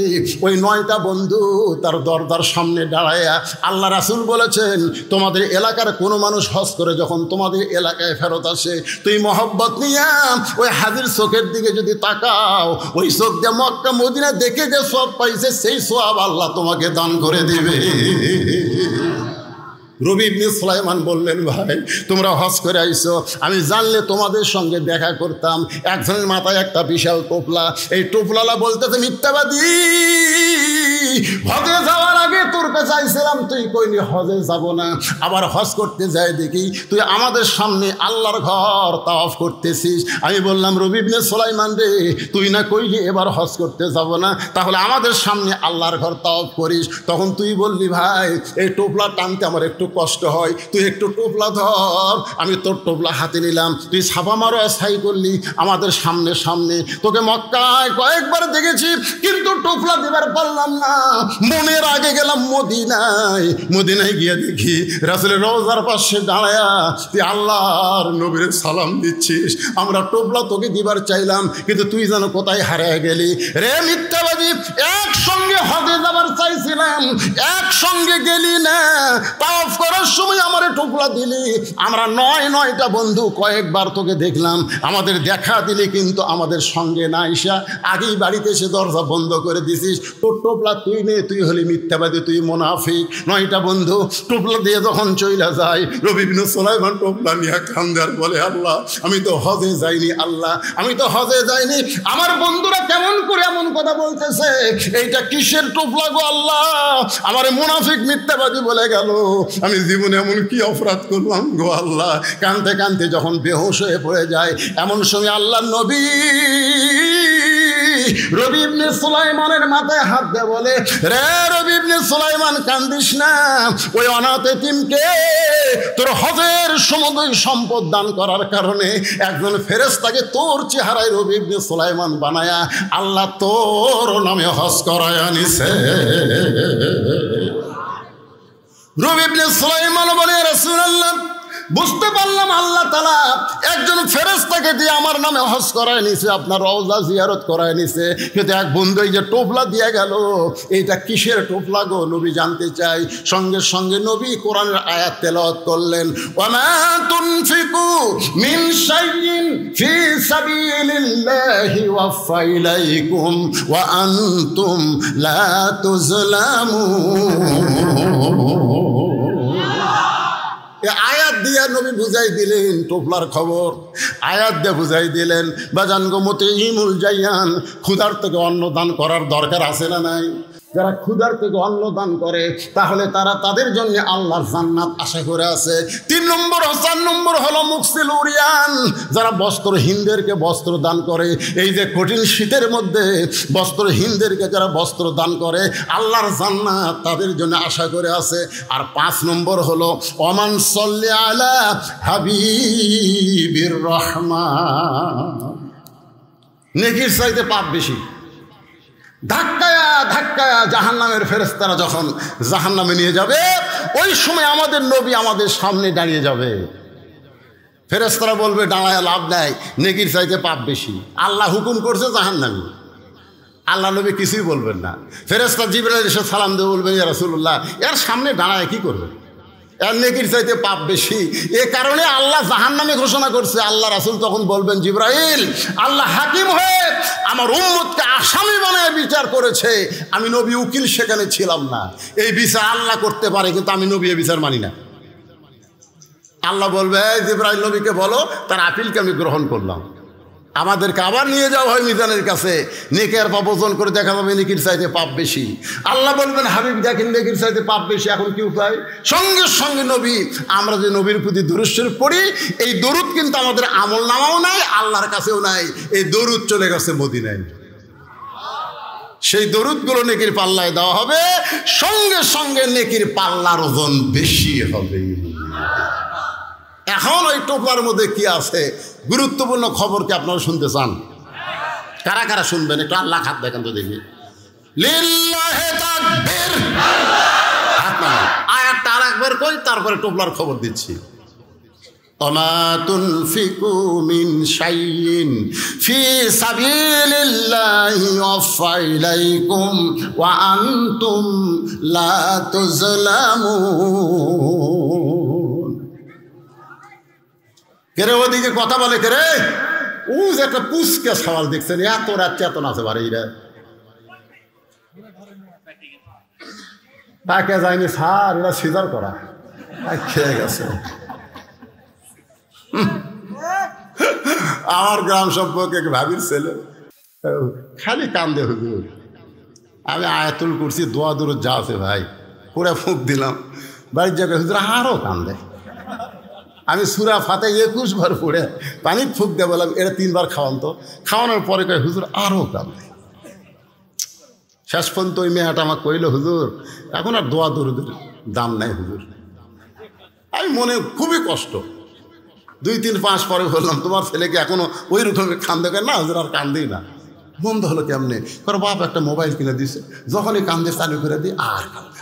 ওই 9টা বন্ধু তার দরজার সামনে দাঁড়ায়া। আল্লাহ রাসূল বলেছেন, তোমাদের এলাকার কোনো মানুষ হজ করে যখন তোমাদের এলাকায় ফেরত আসে, তুই মহব্বত নিয়ে ওই হাজির চোখের দিকে যদি তাকাও, ওই চোখ দিয়ে মক্কা মদিনা দেখে যে সব পাইছে, সেই সওয়াব আল্লাহ তোমাকে দান করে দিবে। রবি ইবনে সুলাইমান বললেন, ভাই তোমরা হজ করে আইছো, আমি জানলে তোমাদের সঙ্গে দেখা করতাম। একজনের মাথায় একটা বিশাল টোপলা, এই টোপলালা বলতেছে, মিথ্যাবাদী, হজে যাওয়ার আগে তোর কাছে চাইছিলাম, তুই কইনি হজে যাব না। আবার হজ করতে যাই দেখি তুই আমাদের সামনে আল্লাহর ঘর তাওয়াফ করতেছিস। আমি বললাম, রবি ইবনে সুলাইমান রে, তুই না কইলি এবার হজ করতে যাব না, তাহলে আমাদের সামনে আল্লাহর ঘর তাওয়াফ করিস। তখন তুই বললি, ভাই এই টোপলা টানতে আমার একটু কষ্ট হয়, তুই একটু টোপলা ধর। আমি তোর টোপলা হাতে নিলাম, তুই ছাপা মারো ছাই করলি আমাদের সামনে সামনে। তোকে মক্কায় কয়েকবার দেখেছি, কিন্তু টোপলা দেবার পারলাম না। মনের আগে গেলাম মদিনায়, মদিনায় গিয়ে দেখি রাসূলের রওজার পাশে দাঁড়ায়া তুই আল্লাহর নবীর সালাম দিচ্ছিস। আমরা টোপলা তোকে দিবার চাইলাম, কিন্তু তুই যেন কোথায় হারিয়ে গেলি। রে মিথ্যাবাদী, একসঙ্গে হজে যাবার চাইছি বলতেছিলাম একসঙ্গে গেলি না, তাওয়াফ করার সময় আমারে টোপলা দিলি, আমরা নয়টা বন্ধু কয়েকবার তোকে দেখলাম, আমাদের দেখা দিলি কিন্তু আমাদের সঙ্গে না আইসা আগেই বাড়িতে এসে দরজা বন্ধ করে দিছিস। তোর টোপলা তুই নে, তুই হলি মিথ্যাবাদী, তুই মুনাফিক। 9টা বন্ধু টোপলা দিয়ে যখন চইলা যায়, রবি ইবনে সুলাইমান টোপলা নিয়ে কান্দার বলে, আল্লাহ আমি তো হজে যাইনি, আল্লাহ আমি তো হজে যাইনি, আমার বন্ধুরা কেমন করে এমন কথা বলতেছে, এইটা কিসের টোপলা গো আল্লাহ, আমার মুনাফিক মিথ্যাবাদী বলে গেল, আমি জীবনে এমন কি অপরাধ করলাম গো আল্লাহ। কাঁদতে কাঁদতে যখন বেহুশ হয়ে পড়ে যায়, এমন সময় আল্লাহর নবী রবি ইবনে সুলাইমানের মাথায় হাত দিয়ে বলে, রে রবি ইবনে সুলাইমান কান্দিস না, ওই অনাথ এতিমকে তোর হজের সমুদয় সম্পদ দান করার কারণে একজন ফেরেশতাকে তোর চেহারায় রবি ইবনে সুলাইমান বানায়া আল্লাহ তোর নামে হজ করায় আনিছে। রবি ইবনে সুলাইমান বলে, রাসূলুল্লাহ বুঝতে পারলাম আল্লাহ তাআলা একজন ফেরেশতাকে দিয়ে আমার নামে হজ করায় নিছে, আপনার রওজা জিয়ারত করায় নিছে, কিন্তু এক বন্ধু এই যে টোপলা দিয়ে গেল, এইটা কিসের টোপলা গো নবী জানতে চাই। সঙ্গে সঙ্গে নবী কোরআনের আয়াত তেলাওয়াত করলেন, ওয়ামা তুনফিকু মিন শাইইন ফি সাবিলিল্লাহি ওয়াফা ইলাইকুম ওয়া আনতুম লা তুজলামুন। আয়াত দিয়া নবী বুঝাই দিলেন টোপলার খবর, আয়াত দিয়ে বুঝাই দিলেন বাজান গো মুতিইমুল জাইয়ান, ক্ষুধার থেকে অন্ন দান করার দরকার আছে না নাই? যারা ক্ষুধার থেকে অন্ন দান করে তাহলে তারা তাদের জন্য আল্লাহর জান্নাত আশা করে আছে। 3 নম্বর 4 নম্বর হলো মুকসিল উরিয়ান, যারা বস্ত্রহীনদেরকে বস্ত্র দান করে, এই যে কঠিন শীতের মধ্যে বস্ত্রহীনদেরকে যারা বস্ত্র দান করে আল্লাহর জান্নাত তাদের জন্য আশা করে আছে। আর 5 নম্বর হলো ওমান সাল্লি আলা হাবিবির রহমান, নেকির চাইতে পাপ বেশি। ধাক্কায়া ধাক্কায়া জাহান্নামের ফেরেশতারা যখন জাহান্নামে নিয়ে যাবে, ওই সময় আমাদের নবী আমাদের সামনে দাঁড়িয়ে যাবে। ফেরেশতারা বলবে দাঁড়ায় লাভ নাই, নেকির চাইতে পাপ বেশি, আল্লাহ হুকুম করছে জাহান্নামী। আল্লাহ নবী কিছুই বলবেন না। ফেরেশতা জিবরাইল এসে সালাম দিয়ে বলবেন, ইয়া রাসূলুল্লাহ এর সামনে দাঁড়ায় কি করবেন, এর নেকির চাইতে পাপ বেশি। এ কারণে আল্লাহ জাহান্নামে ঘোষণা করছে। আল্লাহ রাসূল তখন বলবেন, জিবরাইল আল্লাহ হাকিম হয়ে আমার উম্মতকে আসামি বানায় বিচার করেছে, আমি নবী উকিল সেখানে ছিলাম না, এই বিচার আল্লাহ করতে পারে, কিন্তু আমি নবী এই বিচার মানি না। আল্লাহ বলবে, জিবরাইল নবীকে বলো তার আপিলকে আমি গ্রহণ করলাম। আমাদেরকে আবার নিয়ে যাওয়া হয় মিজানের কাছে, নেকের পাপ ওজন করে দেখা যাবে নেকির চাইতে পাপ বেশি। আল্লাহ বলবেন, হাবিব দেখেন নেকির চাইতে পাপ বেশি, এখন কি উপায়? সঙ্গে সঙ্গে নবী, আমরা যে নবীর প্রতি দরুদ শরীফ পড়ি, এই দরুদ কিন্তু আমাদের আমল নামাও নাই, আল্লাহর কাছেও নাই, এই দরুদ চলে গেছে মদিনায়। সেই দরুদগুলো নেকির পাল্লায় দেওয়া হবে, সঙ্গে সঙ্গে নেকির পাল্লার ওজন বেশি হবে। এখন ওই টোপলার মধ্যে কি আছে গুরুত্বপূর্ণ খবর কি আপনারা শুনতে চান? কারা কারা শুনবেন একটু আল্লাহ হাত দেখেন তো দেখি। লিল্লাহি তাকবীর, আয়াতটা আরেকবার কই, তারপরে টোপলার খবর দিচ্ছি। ওমা তুনফিকু মিন শাইইন ফি সাবিলিল্লাহি ওয়াফা ইলাইকুম ওয়া আনতুম লা তুজলামুন। কেরে ওদিকে কথা বলে কেরে, ও যে একটা পুচকে সওয়াল দেখছেন, এত রাত চেতন আছে বারে, এরা তাকে যায়নি স্যার, এরা সিজার করা খেয়ে গেছে। আমার গ্রাম সম্পর্কে ভাবির ছেলে খালি কান্দে, হুজুর আমি আয়াতুল কুরসি দোয়া দূর যা আছে ভাই পুরা ফুঁক দিলাম, বাড়ির জায়গায় হুজুর আরও কান্দে। আমি সূরা ফাতিহা 21 বার পড়ে পানি ফুঁক দিয়ে বললাম এটা 3 বার খাওয়ান তো, খাওয়ানোর পরে কয় হুজুর আরও কান্দে। শেষ পর্যন্ত ওই মেয়েটা আমাকে কইল, হুজুর এখন আর দোয়া দরুদের দাম নাই হুজুর। আমি মনে খুবই কষ্ট, 2, 3, 5 পরে বললাম তোমার ছেলেকে এখনো ওই রকমের কান্দে কেন? না হুজুর আর কান্দেই না। বন্ধ হলো কেমনে? কারো বাপ একটা মোবাইল কিনে দিছে, যখনই কান্দে চালু করে দিই আর কান্দে।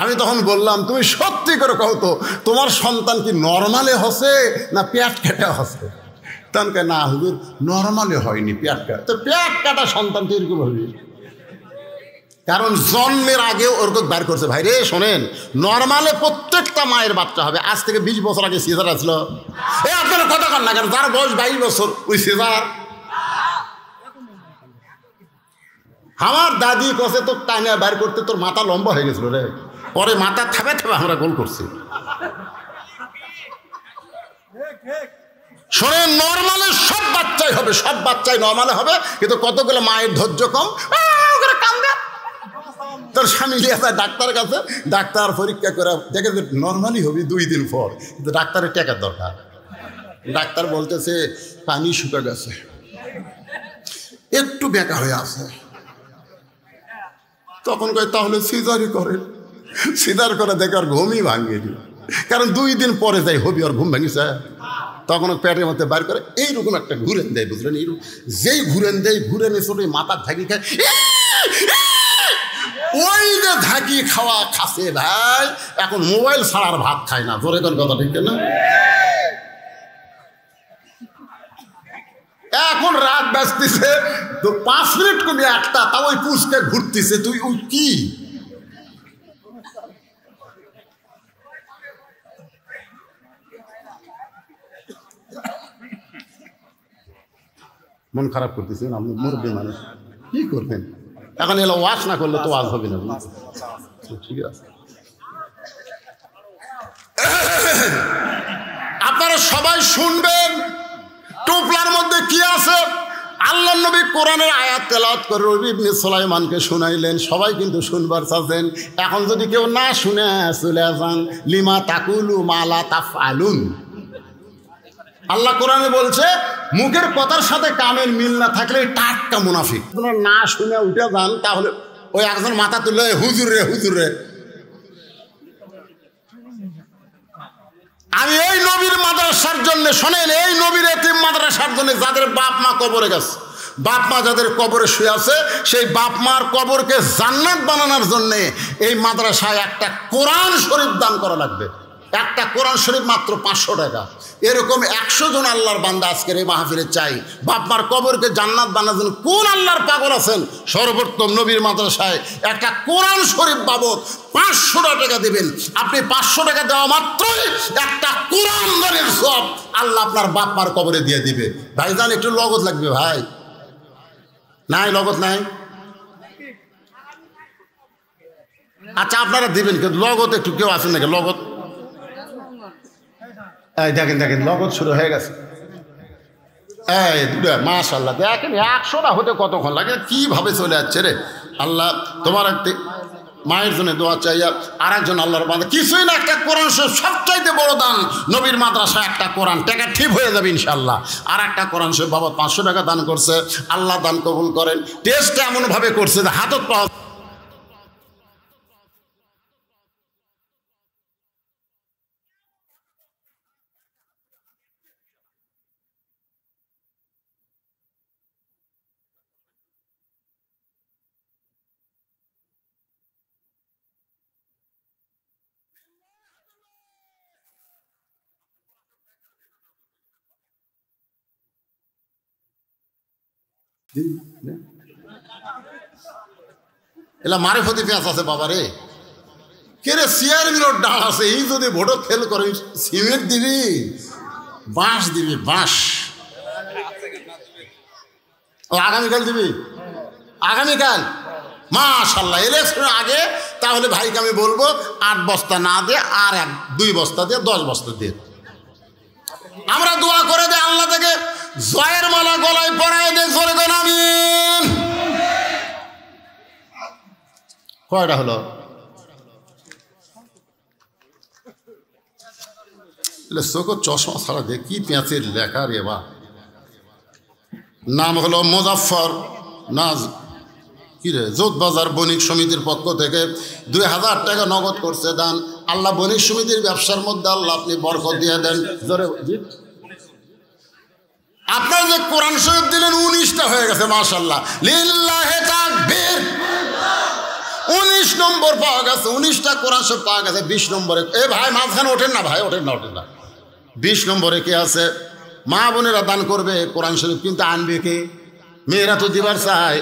আমি তখন বললাম, তুমি সত্যি করে কও তো তোমার সন্তান কি নর্মালে হসে না পেট কেটে হসে? তখন কে না হুজুর নর্মালে হয়নি, পেট কাটা। তো পেট কাটা সন্তান তো এরকম হবে, কারণ জন্মের আগে ওরকম বার করছে। ভাই রে শোনেন, নর্মালে প্রত্যেকটা মায়ের বাচ্চা হবে। আজ থেকে 20 বছর আগে সিজার আসলো। আপনারা কথা কন না কেন? যার বয়স 22 বছর ওই সিজার। আমার দাদি কষে তো টাইনা বার করতে তোর মাথা লম্বা হয়ে গেছিল রে, পরে মাথা থাবে থাবে আমরা গোল করছি। শোনেন, নর্মালে সব বাচ্চাই হবে, সব বাচ্চাই নর্মালে হবে, কিন্তু কতগুলো মায়ের ধৈর্য কম, কান্দে। তোর স্বামী নিয়ে যায় ডাক্তারের কাছে, ডাক্তার পরীক্ষা করে দেখে যে নর্মালি হবে 2 দিন পর, কিন্তু ডাক্তারের টাকার দরকার। ডাক্তার বলতেছে পানি শুকা গেছে, একটু বেঁকা হয়ে আছে। তখন কয় তাহলে সিজারই করেন। সিজার করে দেখে আর ঘুমই ভাঙিয়ে, কারণ 2 দিন পরে যাই হবি আর ঘুম ভাঙিছে। তখন পেটের মধ্যে বার করে এইরকম একটা ঘুরেন দেয়, বুঝলেন? এইরকম যেই ঘুরেন দেয়, ঘুরেনে ছোট মাথার ঝাঁকি খায়, ওই যে ঝাঁকি খাওয়া খাসে ভাই, এখন মোবাইল ছাড়ার ভাত খায় না। জোরে কোন কথা ঠিক না? এখন রাত বাজতেছে তো 5 মিনিট কমে 1টা, তা ওই পুষকে ঘুরতেছে। তুই ওই কি মন খারাপ করতেছেন? আপনি মুরব্বী মানুষ, কি করবেন? এখন এলো ওয়াশ না করলে তো ওয়াজ হবে না। ঠিক আছে, আপনারা সবাই শুনবেন। টুপলার মধ্যে কি আছে? আল্লাহ নবী কোরআনের আয়াত তেলাওয়াত করে রবি ইবনে সুলাইমানকে শুনাইলেন। সবাই কিন্তু শুনবার চাচ্ছেন। এখন যদি কেউ না শুনে চলে যান, লিমা তাকুলু মালা তাফআলুন। আল্লাহ কোরআনে বলছে মুখের কথার সাথে কামের মিল না থাকলে টাটকা মুনাফিক। আপনারা না শুনে উঠে যান, তাহলে ওই একজন মাথা তুলে হুজুর রে হুজুর রে। আমি এই নবীর মাদ্রাসার জন্য, শোনেন, এই নবীর এতিম মাদ্রাসার জন্য যাদের বাপ মা কবরে গেছে, বাপ মা যাদের কবরে শুয়ে আছে, সেই বাপ মার কবরকে জান্নাত বানানোর জন্যে এই মাদ্রাসায় একটা কোরআন শরীফ দান করা লাগবে। একটা কোরআন শরীফ মাত্র 500 টাকা। এরকম 100 জন আল্লাহর বান্দা আজকের এই মাহফিলে চাই। বাপমার কবরকে জান্নাত বানানোর জন্য কোন আল্লাহর পাগল আছেন? সর্বোত্তম নবীর মাদ্রাসায় একটা কোরআন শরীফ বাবদ 500 টাকা দেবেন। আপনি 500 টাকা দেওয়া মাত্রই একটা কোরআন দানের সব আল্লাহ আপনার বাপমার কবরে দিয়ে দিবে। ভাইজান একটু লগত লাগবে ভাই। নাই লগত নাই? আচ্ছা আপনারা দিবেন, কিন্তু লগত একটু কেউ আছেন নাকি? লগত এই দেখেন দেখেন, লগত শুরু হয়ে গেছে। এই দুটা মাশাআল্লাহ, দেখেন 100টা হতে কতক্ষণ লাগে, কিভাবে চলে যাচ্ছে রে। আল্লাহ তোমার একটি মায়ের জন্য দোয়া চাই, আর একজন আল্লাহর বান্দা কিছুই না, একটা কোরআন সবচাইতে বড় দান নবীর মাদ্রাসা একটা কোরআন। টাকা ঠিক হয়ে যাবে ইনশাল্লাহ। আর একটা কোরআন শরীফ বাবা 500 টাকা দান করছে। আল্লাহ দান কবুল করেন। টেস্ট এমনভাবে করছে যে হাতত পাওয়া। এলা মারে ফতি পেঁয়াজ আছে বাবা রে। কে রে সিয়ার মিনোর ডাল আছে, এই যদি ভোটও ফেল করে সিমেন্ট দিবি, বাঁশ দিবি, বাঁশ। ও আগামীকাল দিবি? আগামীকাল মাশাআল্লাহ। ইলেকশনের আগে তাহলে ভাইকে আমি বলবো 8 বস্তা না দিয়ে আর 2 বস্তা দিয়ে 10 বস্তা দিয়ে আমরা দোয়া করে দে, আল্লাহ থেকে জয়ের মালা গলায় পরায় দে। জোরে দেন আমিন। কয়টা হলো? চোখ চশমা ছাড়া দে, কি পেঁচের লেখা রে বা। নাম হলো মুজাফফর নাজ, কি রে, যোধবাজার বণিক সমিতির পক্ষ থেকে 2000 টাকা নগদ করছে দান। আল্লাহ বণিক সমিতির ব্যবসার মধ্যে আল্লাহ আপনি বরকত দিয়ে দেন। আপনার যে কোরআন শরীফ দিলেন 19টা হয়ে গেছে মাশাআল্লাহ, লিল্লাহি তাকবীর। 19 নম্বর পাওয়া গেছে, 19টা কোরআন শরীফ পাওয়া গেছে। 20 নম্বরে এ ভাই মাঝখানে ওঠেন না ভাই, ওঠেন না, ওঠেন না। 20 নম্বরে কে আছে? মা বোনেরা দান করবে কোরআন শরীফ, কিন্তু আনবে কে? মেয়েরা তো দিবার চায়।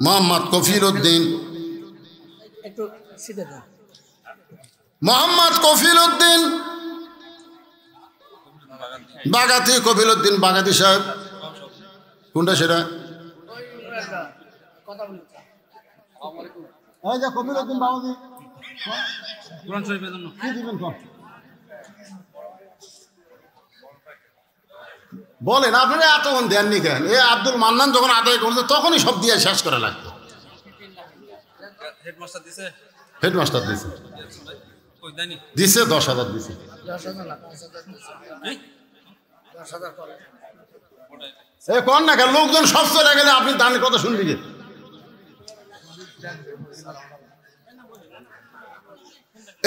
মোহাম্মদ কফিল উদ্দিন, মোহাম্মদ কফিল উদ্দিন বাগাতি, কফিল উদ্দিন বাগাতি সাহেব। কোনটা সেটা? কফিল উদ্দিন বাগাতি বলেন আপনারা এতক্ষণ দেননি কেন? এ আব্দুল মান্নান যখন আদায় করছে তখনই সব দিয়ে শেষ করা লাগতো। হেডমাস্টার দিছে, দিছে 10,000 দিছে। এ কোন না কেন লোকজন সব চলে গেলে আপনি দানের কথা শুনবি যে?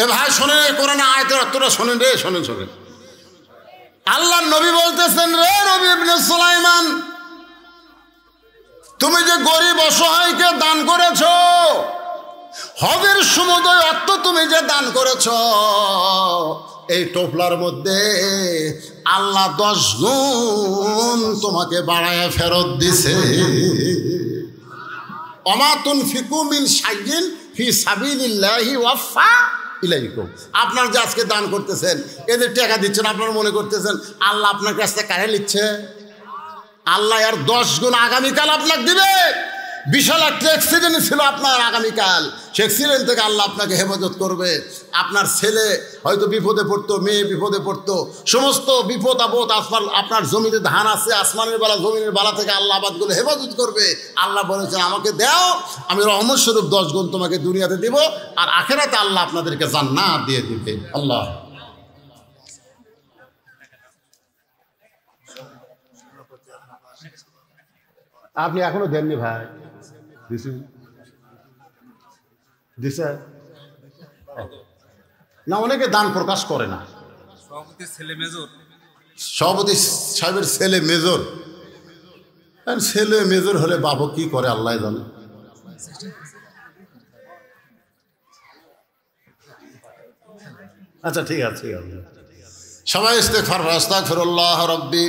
এ ভাই শোনেন, কোরআন আয়াতের অর্থটা শোনেন রে, শোনেন শোনেন। আল্লাহর নবী বলতেছেন, রে নবী ইবনে সুলাইমান, তুমি যে গরিব অসহায়কে দান করেছো, হজের সমুদয় অর্থ তুমি যে দান করেছো, এই টোপলার মধ্যে আল্লাহ 10 গুণ তোমাকে বাড়ায় ফেরত দিছে। ওমা তুনফিকু মিন শাইইন ফি সাবিলিল্লাহি ওয়াফা ইলাইকুম। আপনার যে আজকে দান করতেছেন, এদের টাকা দিচ্ছেন, আপনারা মনে করতেছেন আল্লাহ আপনার কাছ থেকে কারে নিচ্ছে? আল্লাহ আর 10 গুণ আগামীকাল আপনাকে দিবে। বিশাল একটা অ্যাক্সিডেন্ট ছিল আপনার আগামীকাল, সে অ্যাক্সিডেন্ট থেকে আল্লাহ আপনাকে হেফাজত করবে। আপনার ছেলে হয়তো বিপদে পড়তো, মেয়ে বিপদে পড়তো, সমস্ত বিপদ আপদ আপনার জমিতে ধান আছে, আসমানের বেলা জমিনের বেলা থেকে আল্লাহ আবাদগুলো হেফাজত করবে। আল্লাহ বলেছেন আমাকে দাও, আমি রহমত স্বরূপ 10 গুণ তোমাকে দুনিয়াতে দিব, আর আখেরাতে আল্লাহ আপনাদেরকে জান্নাত দিয়ে দিবে। আল্লাহ আপনি এখনো দেননি ভাই? দিছে না, অনেকে দান প্রকাশ করে না। সভাপতি সাহেবের ছেলে মেজর, ছেলে মেজর হলে বাবু কি করে আল্লাহ জানে। আচ্ছা ঠিক আছে, ঠিক আছে। সবাই ইস্তেগফার, আস্তাগফিরুল্লাহ রাব্বি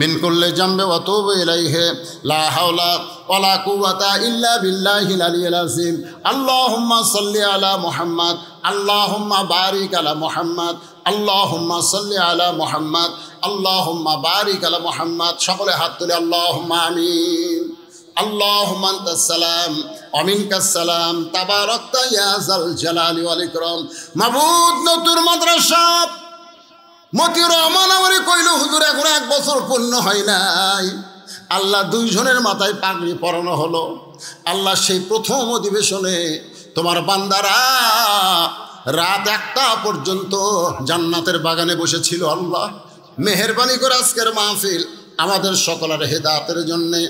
মিন কুল্লি জামবি ওয়া তুবু ইলাইহি লা হাওলা ওয়ালা কুওয়াতা ইল্লা বিল্লাহিল আলিয়্যিল আযীম। আল্লাহুম্মা সাল্লি আলা মুহাম্মাদ, আল্লাহুম্মা বারিক আলা মুহাম্মাদ, আল্লাহুম্মা সাল্লি আলা মুহাম্মাদ, আল্লাহুম্মা বারিক আলা মুহাম্মাদ। সকলে হাত তুলে আল্লাহুম্মা আমিন। আল্লাহুম্মা আনতাস সালাম ওয়া মিনকাস সালাম, তাবারাকতা ইয়া যাল জালালি ওয়াল ইকরাম। মাবুদ নতুন মাদ্রাসা মতিউর রহমান আমারে কইল, হুজুর এখন 1 বছর পূর্ণ হয় নাই। আল্লাহ 2 জনের মাথায় পাগড়ি পরানো হলো। আল্লাহ সেই প্রথম অধিবেশনে তোমার বান্দারা রাত 1টা পর্যন্ত জান্নাতের বাগানে বসেছিল। আল্লাহ মেহেরবানি করে আজকের মাহফিল আমাদের সকলের হেদায়েতের জন্যে,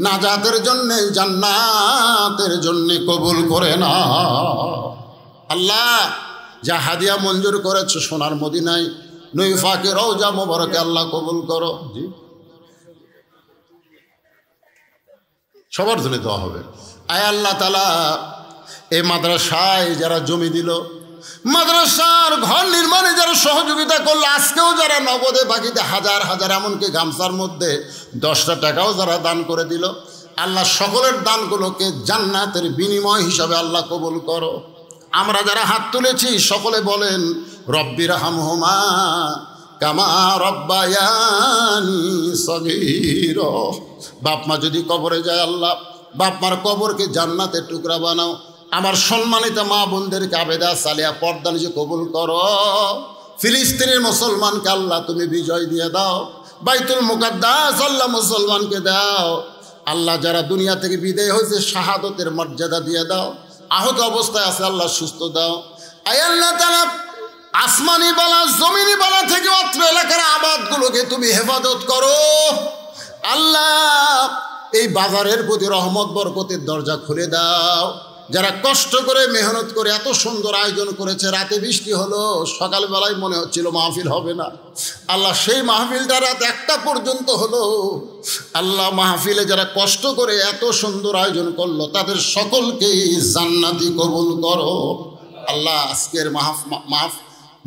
নাজাতের জন্যে, জান্নাতের জন্যে কবুল করে না। আল্লাহ যা হাদিয়া মঞ্জুর করেছো সোনার মদিনায় নৈফাকে রওজা মোবারকে আল্লাহ কবুল করো। জি সবার জন্য দোয়া হবে। আয় আল্লাহ তাআলা এই মাদ্রাসায় যারা জমি দিল, মাদ্রাসার ঘর নির্মাণে যারা সহযোগিতা করলো, আজকেও যারা নগদে বাকিতে হাজার হাজার, এমনকি গামছার মধ্যে 10টা টাকাও যারা দান করে দিল, আল্লাহ সকলের দানগুলোকে জান্নাতের বিনিময় হিসাবে আল্লাহ কবুল করো। আমরা যারা হাত তুলেছি সকলে বলেন রব্বির হামহুমা কামা রব্বায়ানি সগীরা। বাপ মা যদি কবরে যায়, আল্লাহ বাপ মার কবরকে জান্নাতের টুকরা বানাও। আমার সম্মানিত মা বোনদেরকে আবেদা সালিয়া পর্দা নিচে কবুল করো। ফিলিস্তিনের মুসলমানকে আল্লাহ তুমি বিজয় দিয়ে দাও। বাইতুল মুকাদ্দাস আল্লাহ মুসলমানকে দাও। আল্লাহ যারা দুনিয়া থেকে বিদায় হয়েছে শাহাদতের মর্যাদা দিয়ে দাও। আহত অবস্থায় আছে আল্লাহ সুস্থ দাও। আয় আল্লাহ তাআলা আসমানি বালা জমিনি বালা থেকে অত্র এলাকার আবাদগুলোকে তুমি হেফাজত করো। আল্লাহ এই বাজারের প্রতি রহমত বরকতের দরজা খুলে দাও। যারা কষ্ট করে মেহনত করে এত সুন্দর আয়োজন করেছে, রাতে বৃষ্টি হলো, সকালবেলায় মনে হচ্ছিল মাহফিল হবে না, আল্লাহ সেই মাহফিলটা রাত 1টা পর্যন্ত হলো। আল্লাহ মাহফিলে যারা কষ্ট করে এত সুন্দর আয়োজন করলো তাদের সকলকেই জান্নাতি কবুল করো। আল্লাহ আজকের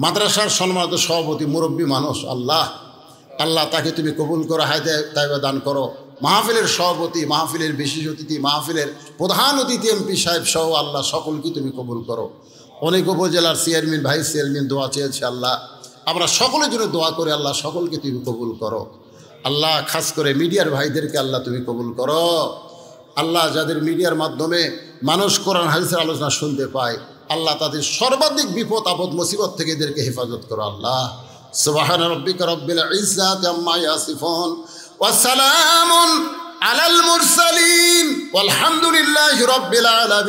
মাদ্রাসার সম্মানিত সভাপতি মুরব্বী মানুষ, আল্লাহ তাকে তুমি কবুল করো, হায়াতে তাইবা দান করো। মাহফিলের সভাপতি, মাহফিলের বিশেষ অতিথি, মাহফিলের প্রধান অতিথি এমপি সাহেব সহ আল্লাহ সকলকে তুমি কবুল করো। অনেক উপজেলার চেয়ারম্যান, ভাইস চেয়ারম্যান দোয়া চেয়েছে আল্লাহ, আমরা সকলের জন্য দোয়া করে আল্লাহ সকলকে তুমি কবুল করো। আল্লাহ খাস করে মিডিয়ার ভাইদেরকে আল্লাহ তুমি কবুল করো। আল্লাহ যাদের মিডিয়ার মাধ্যমে মানুষ কোরআন হাদিসের আলোচনা শুনতে পায়, আল্লাহ তাদের সর্বাধিক বিপদ আপদ মুসিবত থেকে এদেরকে হেফাজত করো। আল্লাহ সুবহান রাব্বিকা রব্বিল ইজ্জাতি আম্মা ইয়াসিফুন ওয়া সালামুন আলাল মুরসালিন ওয়ালহামদুলিল্লাহি রাব্বিল আলামিন।